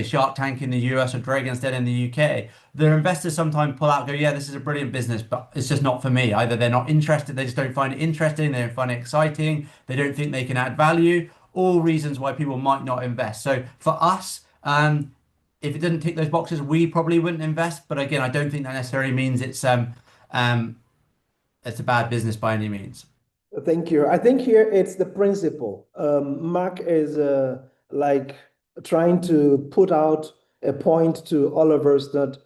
Shark Tank in the US or Dragon's Den in the UK, their investors sometimes pull out and go, yeah, this is a brilliant business, but it's just not for me. Either they're not interested, they just don't find it interesting, they don't find it exciting, they don't think they can add value, all reasons why people might not invest. So for us, if it didn't tick those boxes, we probably wouldn't invest. But again, I don't think that necessarily means um it's a bad business by any means. Thank you. I think here it's the principle. Mark is like trying to put out a point to all of us that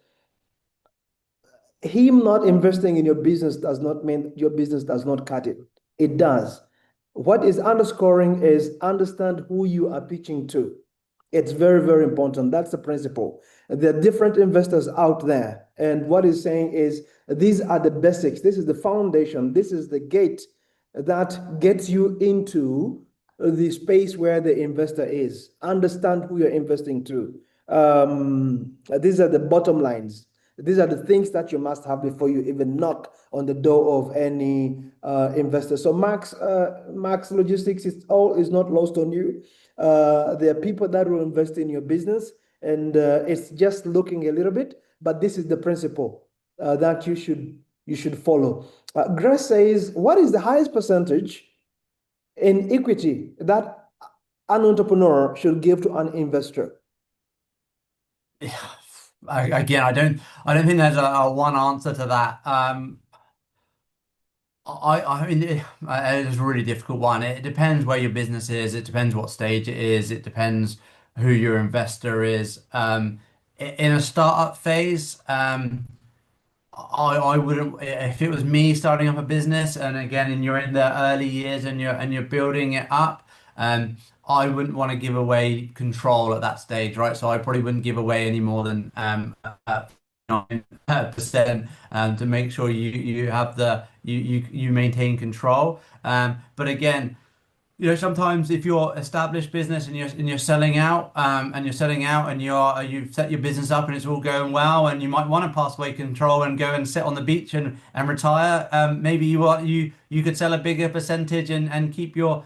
him not investing in your business does not mean your business does not cut it. It does. What is underscoring is understand who you are pitching to. It's very, very important. That's the principle. There are different investors out there. And what he's saying is these are the basics. This is the foundation. This is the gate that gets you into the space where the investor is. Understand who you're investing to. These are the bottom lines. These are the things that you must have before you even knock on the door of any investor. So Max Logistics is not lost on you. There are people that will invest in your business, and it's just looking a little bit, but this is the principle that you should follow. Grace says, what is the highest percentage in equity that an entrepreneur should give to an investor? Again, I don't think there's a one answer to that. I mean, it's a really difficult one. It depends where your business is. It depends what stage it is. It depends who your investor is. In a startup phase, I wouldn't if it was me starting up a business, and again, and you're in the early years and you're building it up. I wouldn't want to give away control at that stage, right? So I probably wouldn't give away any more than percent to make sure you have you maintain control. But again, sometimes if you're established business and you're selling out, and you've set your business up and it's all going well, and you might want to pass away control and go and sit on the beach and retire. Maybe you could sell a bigger percentage and keep your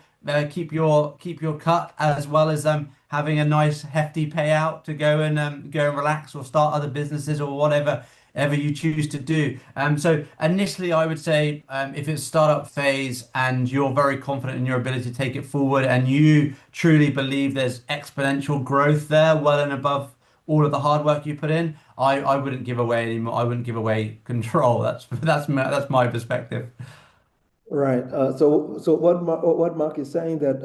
cut, as well as having a nice hefty payout to go and relax or start other businesses or whatever ever you choose to do. So initially, I would say if it's startup phase and you're very confident in your ability to take it forward and you truly believe there's exponential growth there, well and above all of the hard work you put in, I wouldn't give away anymore. I wouldn't give away control. That's my perspective. Right. So what Mark is saying that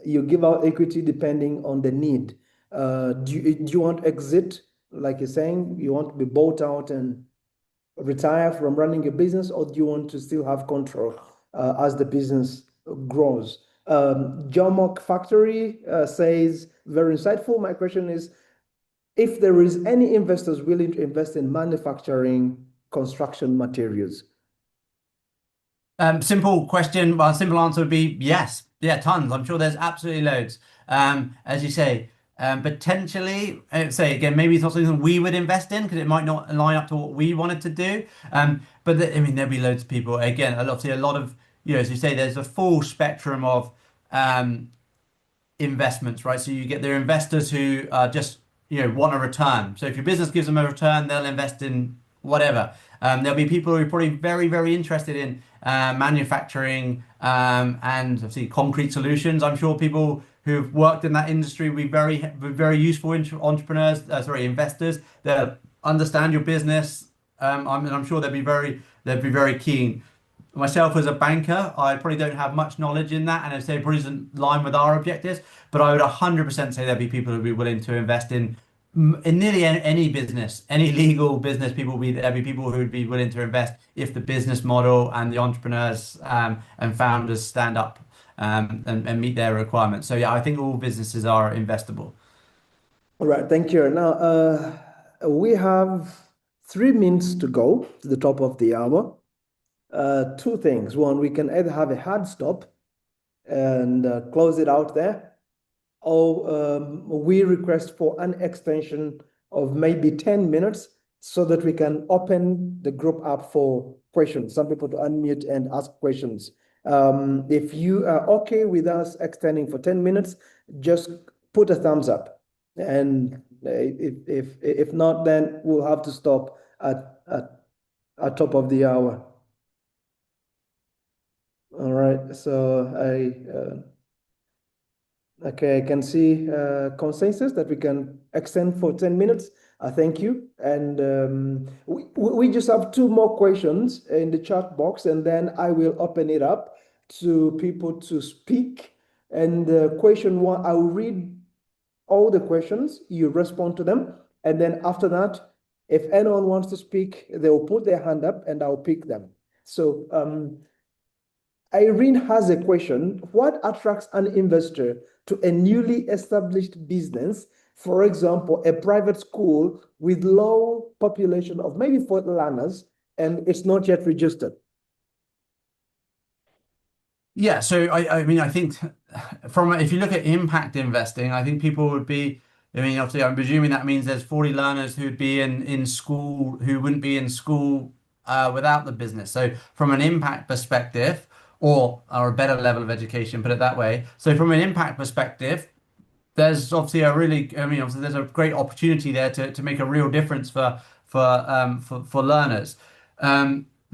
you give out equity depending on the need. Do you want exit, like you're saying, you want to be bought out and retire from running a business, or do you want to still have control as the business grows? John Mock Factory says, very insightful. My question is, if there is any investors willing to invest in manufacturing construction materials. Simple question. Well, simple answer would be yes. Yeah, tons. I'm sure there's absolutely loads. As you say, potentially, say again, maybe it's not something we would invest in because it might not line up to what we wanted to do. I mean, there'll be loads of people. Again, obviously, a lot of, as you say, there's a full spectrum of um, investments, right? So you get their investors who just want a return. So if your business gives them a return, they'll invest in whatever. There'll be people who are probably very, very interested in manufacturing and obviously concrete solutions. I'm sure people who've worked in that industry will be very useful entrepreneurs, sorry, investors that understand your business. I'm sure they'd be very keen. Myself as a banker, I probably don't have much knowledge in that, and I'd say it probably doesn't line with our objectives. But I would 100% say there'd be people who'd be willing to invest in nearly any business, any legal business. There'd be people who would be willing to invest if the business model and the entrepreneurs and founders stand up and meet their requirements. So yeah, I think all businesses are investable. All right, thank you. Now, we have 3 minutes to go to the top of the hour. Two things. One, we can either have a hard stop and close it out there, or we request for an extension of maybe 10 minutes so that we can open the group up for questions, some people to unmute and ask questions. If you are okay with us extending for 10 minutes, just put a thumbs up. And if not, then we'll have to stop at top of the hour. All right, so okay, I can see consensus that we can extend for 10 minutes. Thank you. And we just have two more questions in the chat box, and then I will open it up to people to speak. And question one, I will read all the questions, you respond to them. And then after that, if anyone wants to speak, they will put their hand up and I'll pick them. So Irene has a question. What attracts an investor to a newly established business, for example, a private school with low population of maybe 40 learners, and it's not yet registered? Yeah, so I mean, I think if you look at impact investing, I think people would be, I mean, obviously, I'm presuming that means there's 40 learners who'd be in school who wouldn't be in school without the business. So from an impact perspective, or a better level of education, put it that way. So from an impact perspective, there's obviously I mean, obviously there's a great opportunity there to make a real difference for learners.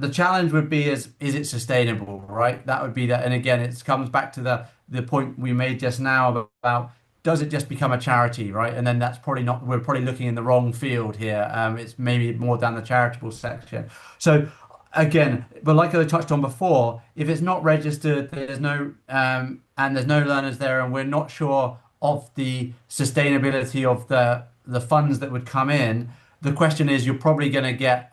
The challenge would be is it sustainable, right? That would be that, and again, it comes back to the point we made just now about does it just become a charity, right? And then that's probably not. We're probably looking in the wrong field here. It's maybe more down the charitable section. So again, but like I touched on before, if it's not registered, there's no learners there, and we're not sure of the sustainability of the funds that would come in. The question is, you're probably going to get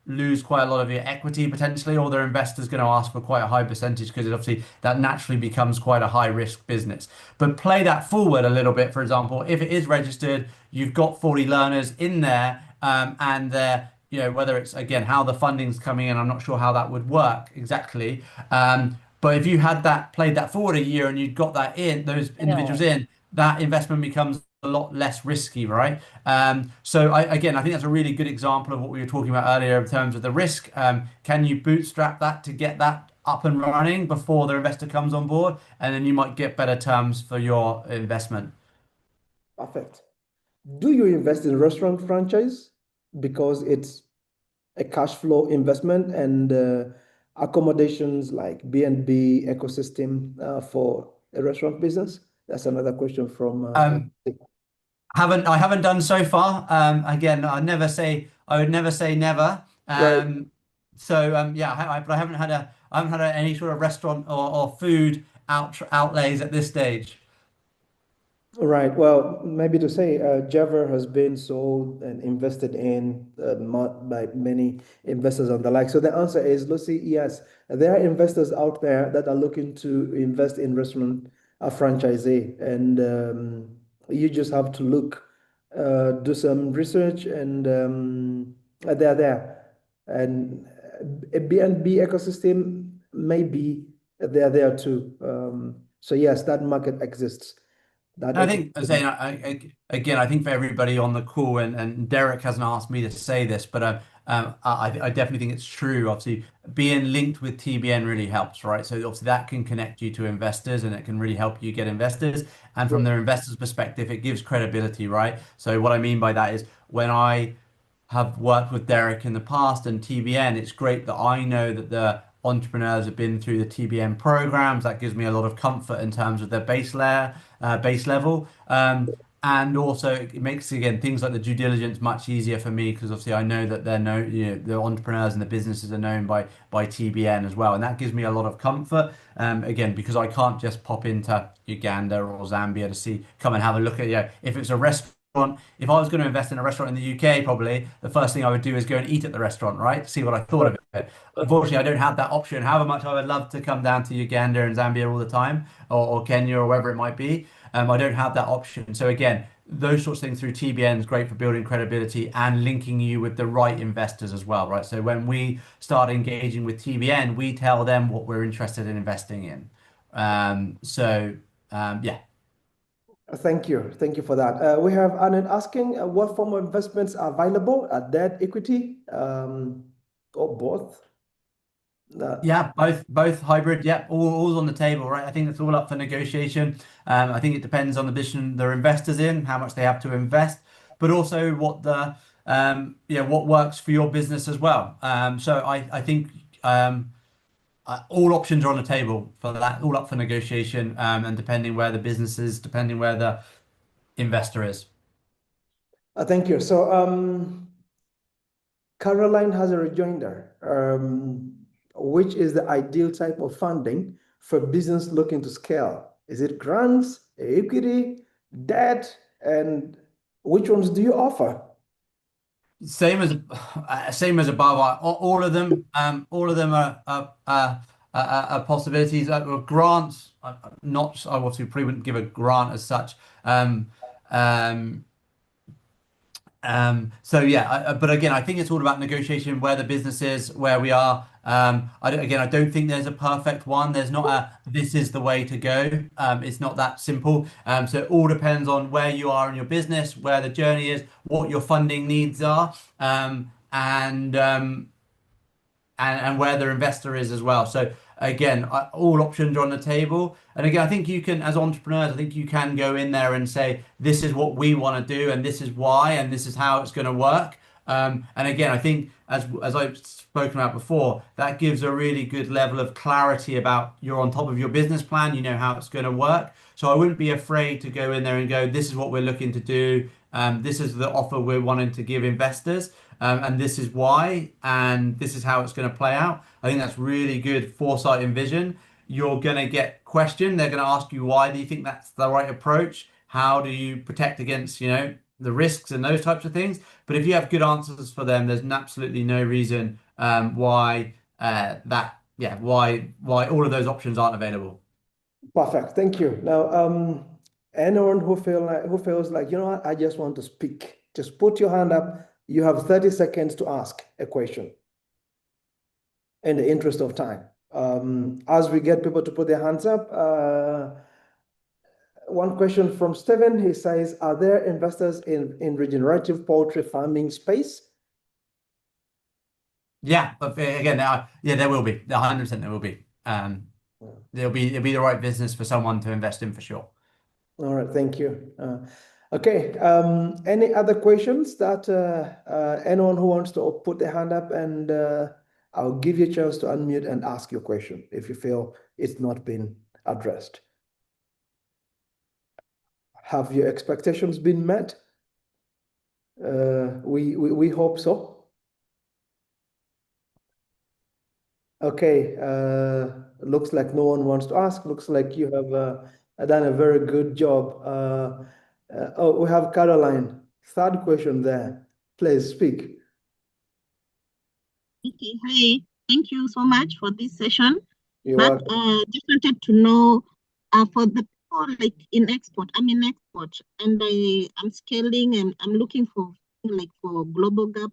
lose quite a lot of your equity potentially, or their investors going to ask for quite a high percentage because obviously that naturally becomes quite a high risk business. But play that forward a little bit. For example, if it is registered, you've got 40 learners in there, and whether it's again how the funding's coming in. I'm not sure how that would work exactly. But if you had that played that forward a year and you'd got that in those individuals in, that investment becomes a lot less risky, right? So I think that's a really good example of what we were talking about earlier in terms of the risk. Can you bootstrap that to get that up and running before the investor comes on board, and then you might get better terms for your investment. Perfect. Do you invest in restaurant franchise because it's a cash flow investment and accommodations like B&B ecosystem for a restaurant business? That's another question from Um, I haven't done so far. Again, I would never say never. right. Yeah, but I haven't had any sort of restaurant or food outlays at this stage. Right. Well, maybe to say, Java has been sold and invested in by many investors and the like. So the answer is, Lucy, yes, there are investors out there that are looking to invest in restaurant franchisee, and you just have to look, do some research, and they're there. And a B&B ecosystem, maybe they're there too. So yes, that market exists. That I think, I'm ecosystem. saying, again, I think for everybody on the call, and Derek hasn't asked me to say this, but I definitely think it's true. Obviously, being linked with TBN really helps, right? So obviously that can connect you to investors, and it can really help you get investors. And Yeah. from their investors' perspective, it gives credibility, right? So what I mean by that is when I have worked with Derek in the past and TBN, it's great that I know that the entrepreneurs have been through the TBN programs. That gives me a lot of comfort in terms of their base level. And also it makes again things like the due diligence much easier for me because obviously I know that the entrepreneurs and the businesses are known by TBN as well, and that gives me a lot of comfort. Again, because I can't just pop into Uganda or Zambia to come and have a look at if it's a restaurant. If I was going to invest in a restaurant in the UK, probably the first thing I would do is go and eat at the restaurant, right? See what I thought of it. Unfortunately, I don't have that option. However much I would love to come down to Uganda and Zambia all the time, or Kenya or wherever it might be, I don't have that option. So again, those sorts of things through TBN is great for building credibility and linking you with the right investors as well, right? So when we start engaging with TBN, we tell them what we're interested in investing in. Yeah. Thank you. Thank you for that. We have Anand asking what form of investments are available at debt, equity, or both? Uh, Yeah, both hybrid. Yeah, all's on the table, right? I think it's all up for negotiation. I think it depends on the position they're investors in, how much they have to invest, but also what works for your business as well. I think all options are on the table for that, all up for negotiation, and depending where the business is, depending where the investor is. thank you. So Caroline has a rejoinder. Which is the ideal type of funding for business looking to scale? Is it grants, equity, debt, and which ones do you offer? Same as same as above. All of them are possibilities. Grants, not. I obviously probably wouldn't give a grant as such. Um, but again, I think it's all about negotiation, where the business is, where we are. I don't think there's a perfect one. There's not this is the way to go. It's not that simple. So it all depends on where you are in your business, where the journey is, what your funding needs are, and where their investor is as well. So again, all options are on the table. And again, I think you can, as entrepreneurs, I think you can go in there and say, this is what we want to do, and this is why, and this is how it's going to work. And again, I think as I've spoken about before, that gives a really good level of clarity about you're on top of your business plan, you know how it's going to work. So I wouldn't be afraid to go in there and go, this is what we're looking to do. This is the offer we're wanting to give investors, and this is why, and this is how it's going to play out. I think that's really good foresight and vision. You're going to get questioned. They're going to ask you why do you think that's the right approach? How do you protect against, the risks and those types of things? But if you have good answers for them, there's absolutely no reason why all of those options aren't available. Perfect. Thank you. Now, anyone who feels like, you know what, I just want to speak, just put your hand up. You have 30 seconds to ask a question in the interest of time. As we get people to put their hands up, one question from Steven. He says, are there investors in regenerative poultry farming space? Yeah, but again, yeah, there will be. 100% there will be. It'll be the right business for someone to invest in for sure. All right, thank you. Okay, any other questions that anyone who wants to put their hand up, and I'll give you a chance to unmute and ask your question if you feel it's not been addressed. Have your expectations been met? We hope so. Okay, looks like no one wants to ask. Looks like you have done a very good job. Oh, we have Caroline. Third question there. Please speak. Okay, hi. Thank you so much for this session. You But are just wanted to know for the people like in export, I'm in export and I'm scaling and I'm looking for like for global gap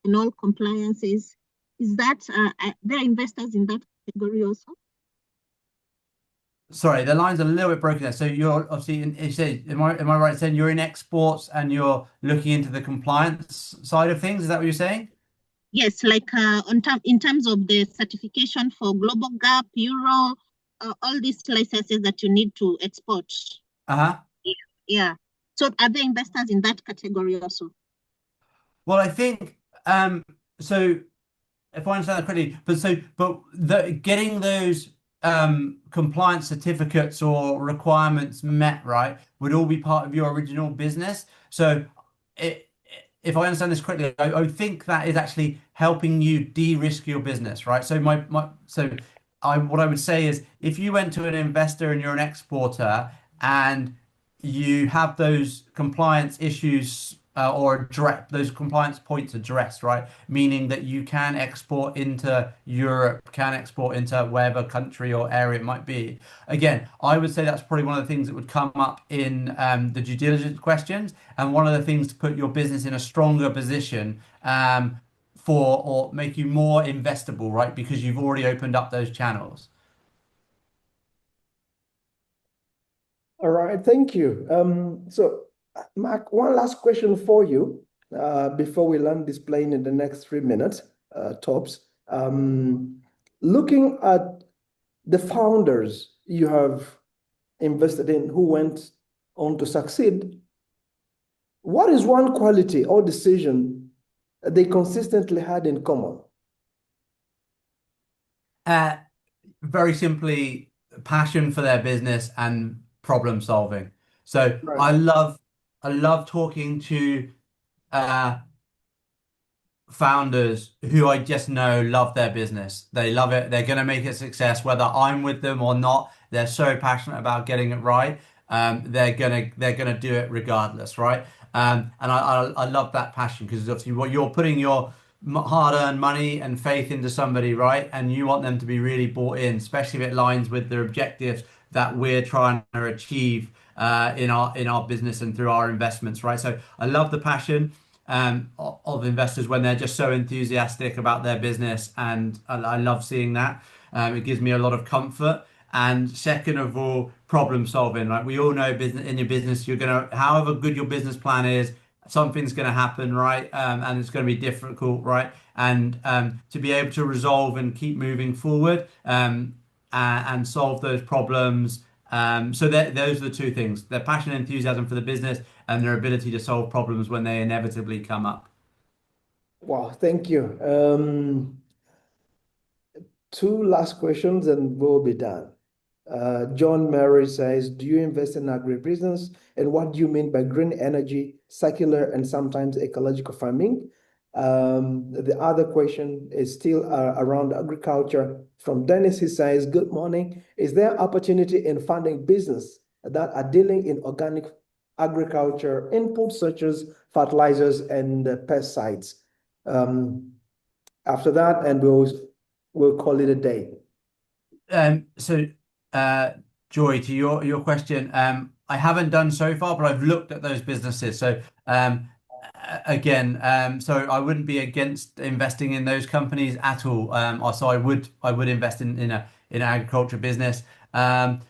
and all compliances. Is that there are investors in that category also? Sorry, the line's a little bit broken there. So you're obviously am I right in saying you're in exports and you're looking into the compliance side of things? Is that what you're saying? Yes, like in terms of the certification for global gap, Euro, all these licenses that you need to export. Uh-huh. Yeah. So are there investors in that category also? Well, I think so if I understand that correctly, getting those compliance certificates or requirements met, right, would all be part of your original business. So it, if I understand this correctly, I think that is actually helping you de-risk your business, right? So what I would say is if you went to an investor and you're an exporter and you have those compliance issues or those compliance points addressed, right? Meaning that you can export into Europe, can export into wherever country or area it might be. Again, I would say that's probably one of the things that would come up in the due diligence questions, and one of the things to put your business in a stronger position for or make you more investable, right? Because you've already opened up those channels. all right. Thank you. So, Mark, one last question for you before we land this plane in the next 3 minutes, tops. Looking at the founders you have invested in who went on to succeed, what is one quality or decision that they consistently had in common? Uh, Very simply, passion for their business and problem solving. So Right. I love talking to uh, founders who I just know love their business. They love it. They're going to make it a success, whether I'm with them or not. They're so passionate about getting it right. They're gonna do it regardless, right? And I love that passion because obviously what you're putting your hard-earned money and faith into somebody, right? And you want them to be really bought in, especially if it aligns with the objectives that we're trying to achieve in our business and through our investments, right? So I love the passion of investors when they're just so enthusiastic about their business, and I love seeing that. It gives me a lot of comfort. And second of all, problem solving. Like we all know, business in your business, you're gonna, however good your business plan is, something's gonna happen, right? And it's gonna be difficult, right? And to be able to resolve and keep moving forward and solve those problems. So those are the two things: their passion and enthusiasm for the business, and their ability to solve problems when they inevitably come up. Wow, thank you. Two last questions and we'll be done. John Murray says, do you invest in agribusiness? And what do you mean by green energy, circular, and sometimes ecological farming? The other question is still around agriculture. From Dennis, he says, good morning. Is there opportunity in funding business that are dealing in organic agriculture inputs such as fertilizers and pesticides? After that, and we'll call it a day. So, Joy, to your question, I haven't done so far, but I've looked at those businesses. So, Again, so I wouldn't be against investing in those companies at all. So I would invest in an agriculture business. And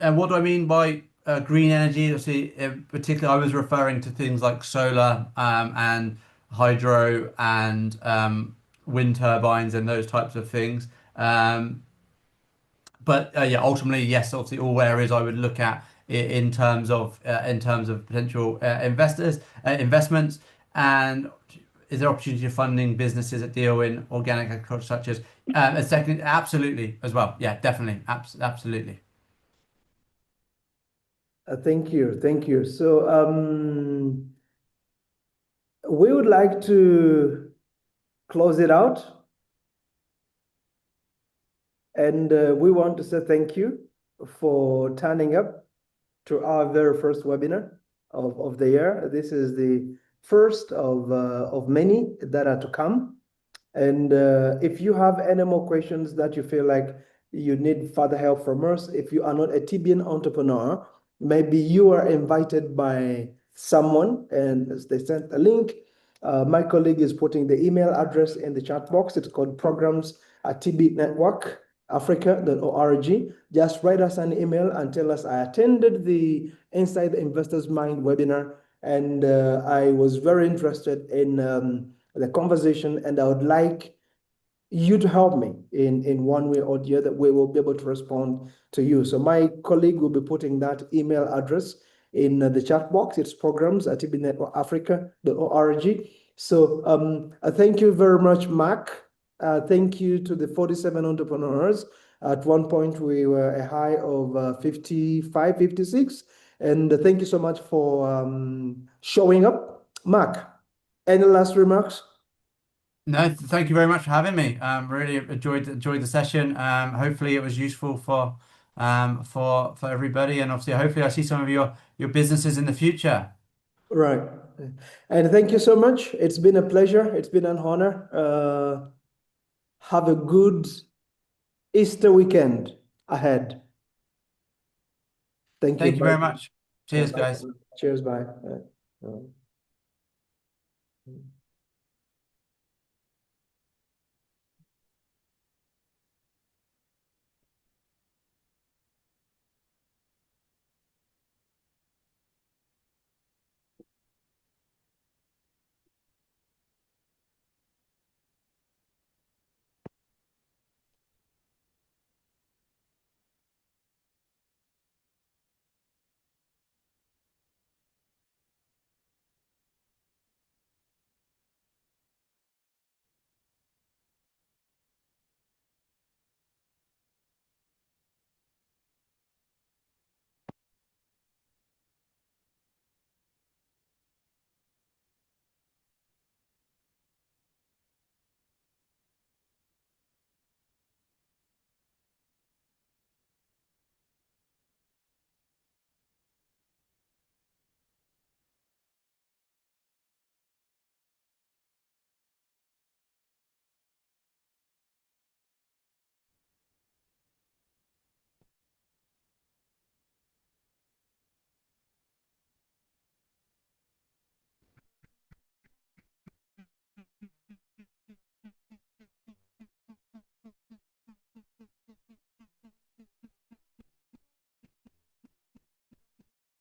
what do I mean by green energy? Obviously, in particular, I was referring to things like solar and hydro and wind turbines and those types of things. But yeah, ultimately, yes, obviously, all areas I would look at in terms of potential investments, and is there opportunity of funding businesses that deal in organic agriculture, such as a second, absolutely as well. Yeah, definitely, absolutely. Thank you. Thank you. So we would like to close it out. And we want to say thank you for turning up to our very first webinar of the year. This is the first of many that are to come. And if you have any more questions that you feel like you need further help from us, if you are not a TBN entrepreneur, maybe you are invited by someone and they sent a link. My colleague is putting the email address in the chat box. It's called programs@tbnetworkafrica.org. Just write us an email and tell us I attended the Inside the Investor's Mind webinar and I was very interested in the conversation, and I would like you to help me in one way or the other. We will be able to respond to you. So my colleague will be putting that email address in the chat box. It's programs@tbnetworkafrica.org. So thank you very much, Mark. Thank you to the 47 entrepreneurs. At one point, we were a high of 55, 56. And thank you so much for showing up. Mark, any last remarks? No, thank you very much for having me. Really enjoyed the session. Hopefully it was useful for everybody, and obviously hopefully I see some of your businesses in the future. Right. And thank you so much. It's been a pleasure. It's been an honor. Have a good Easter weekend ahead. Thank you. Thank you very Bye. much. Cheers, Bye. guys. Cheers. Bye.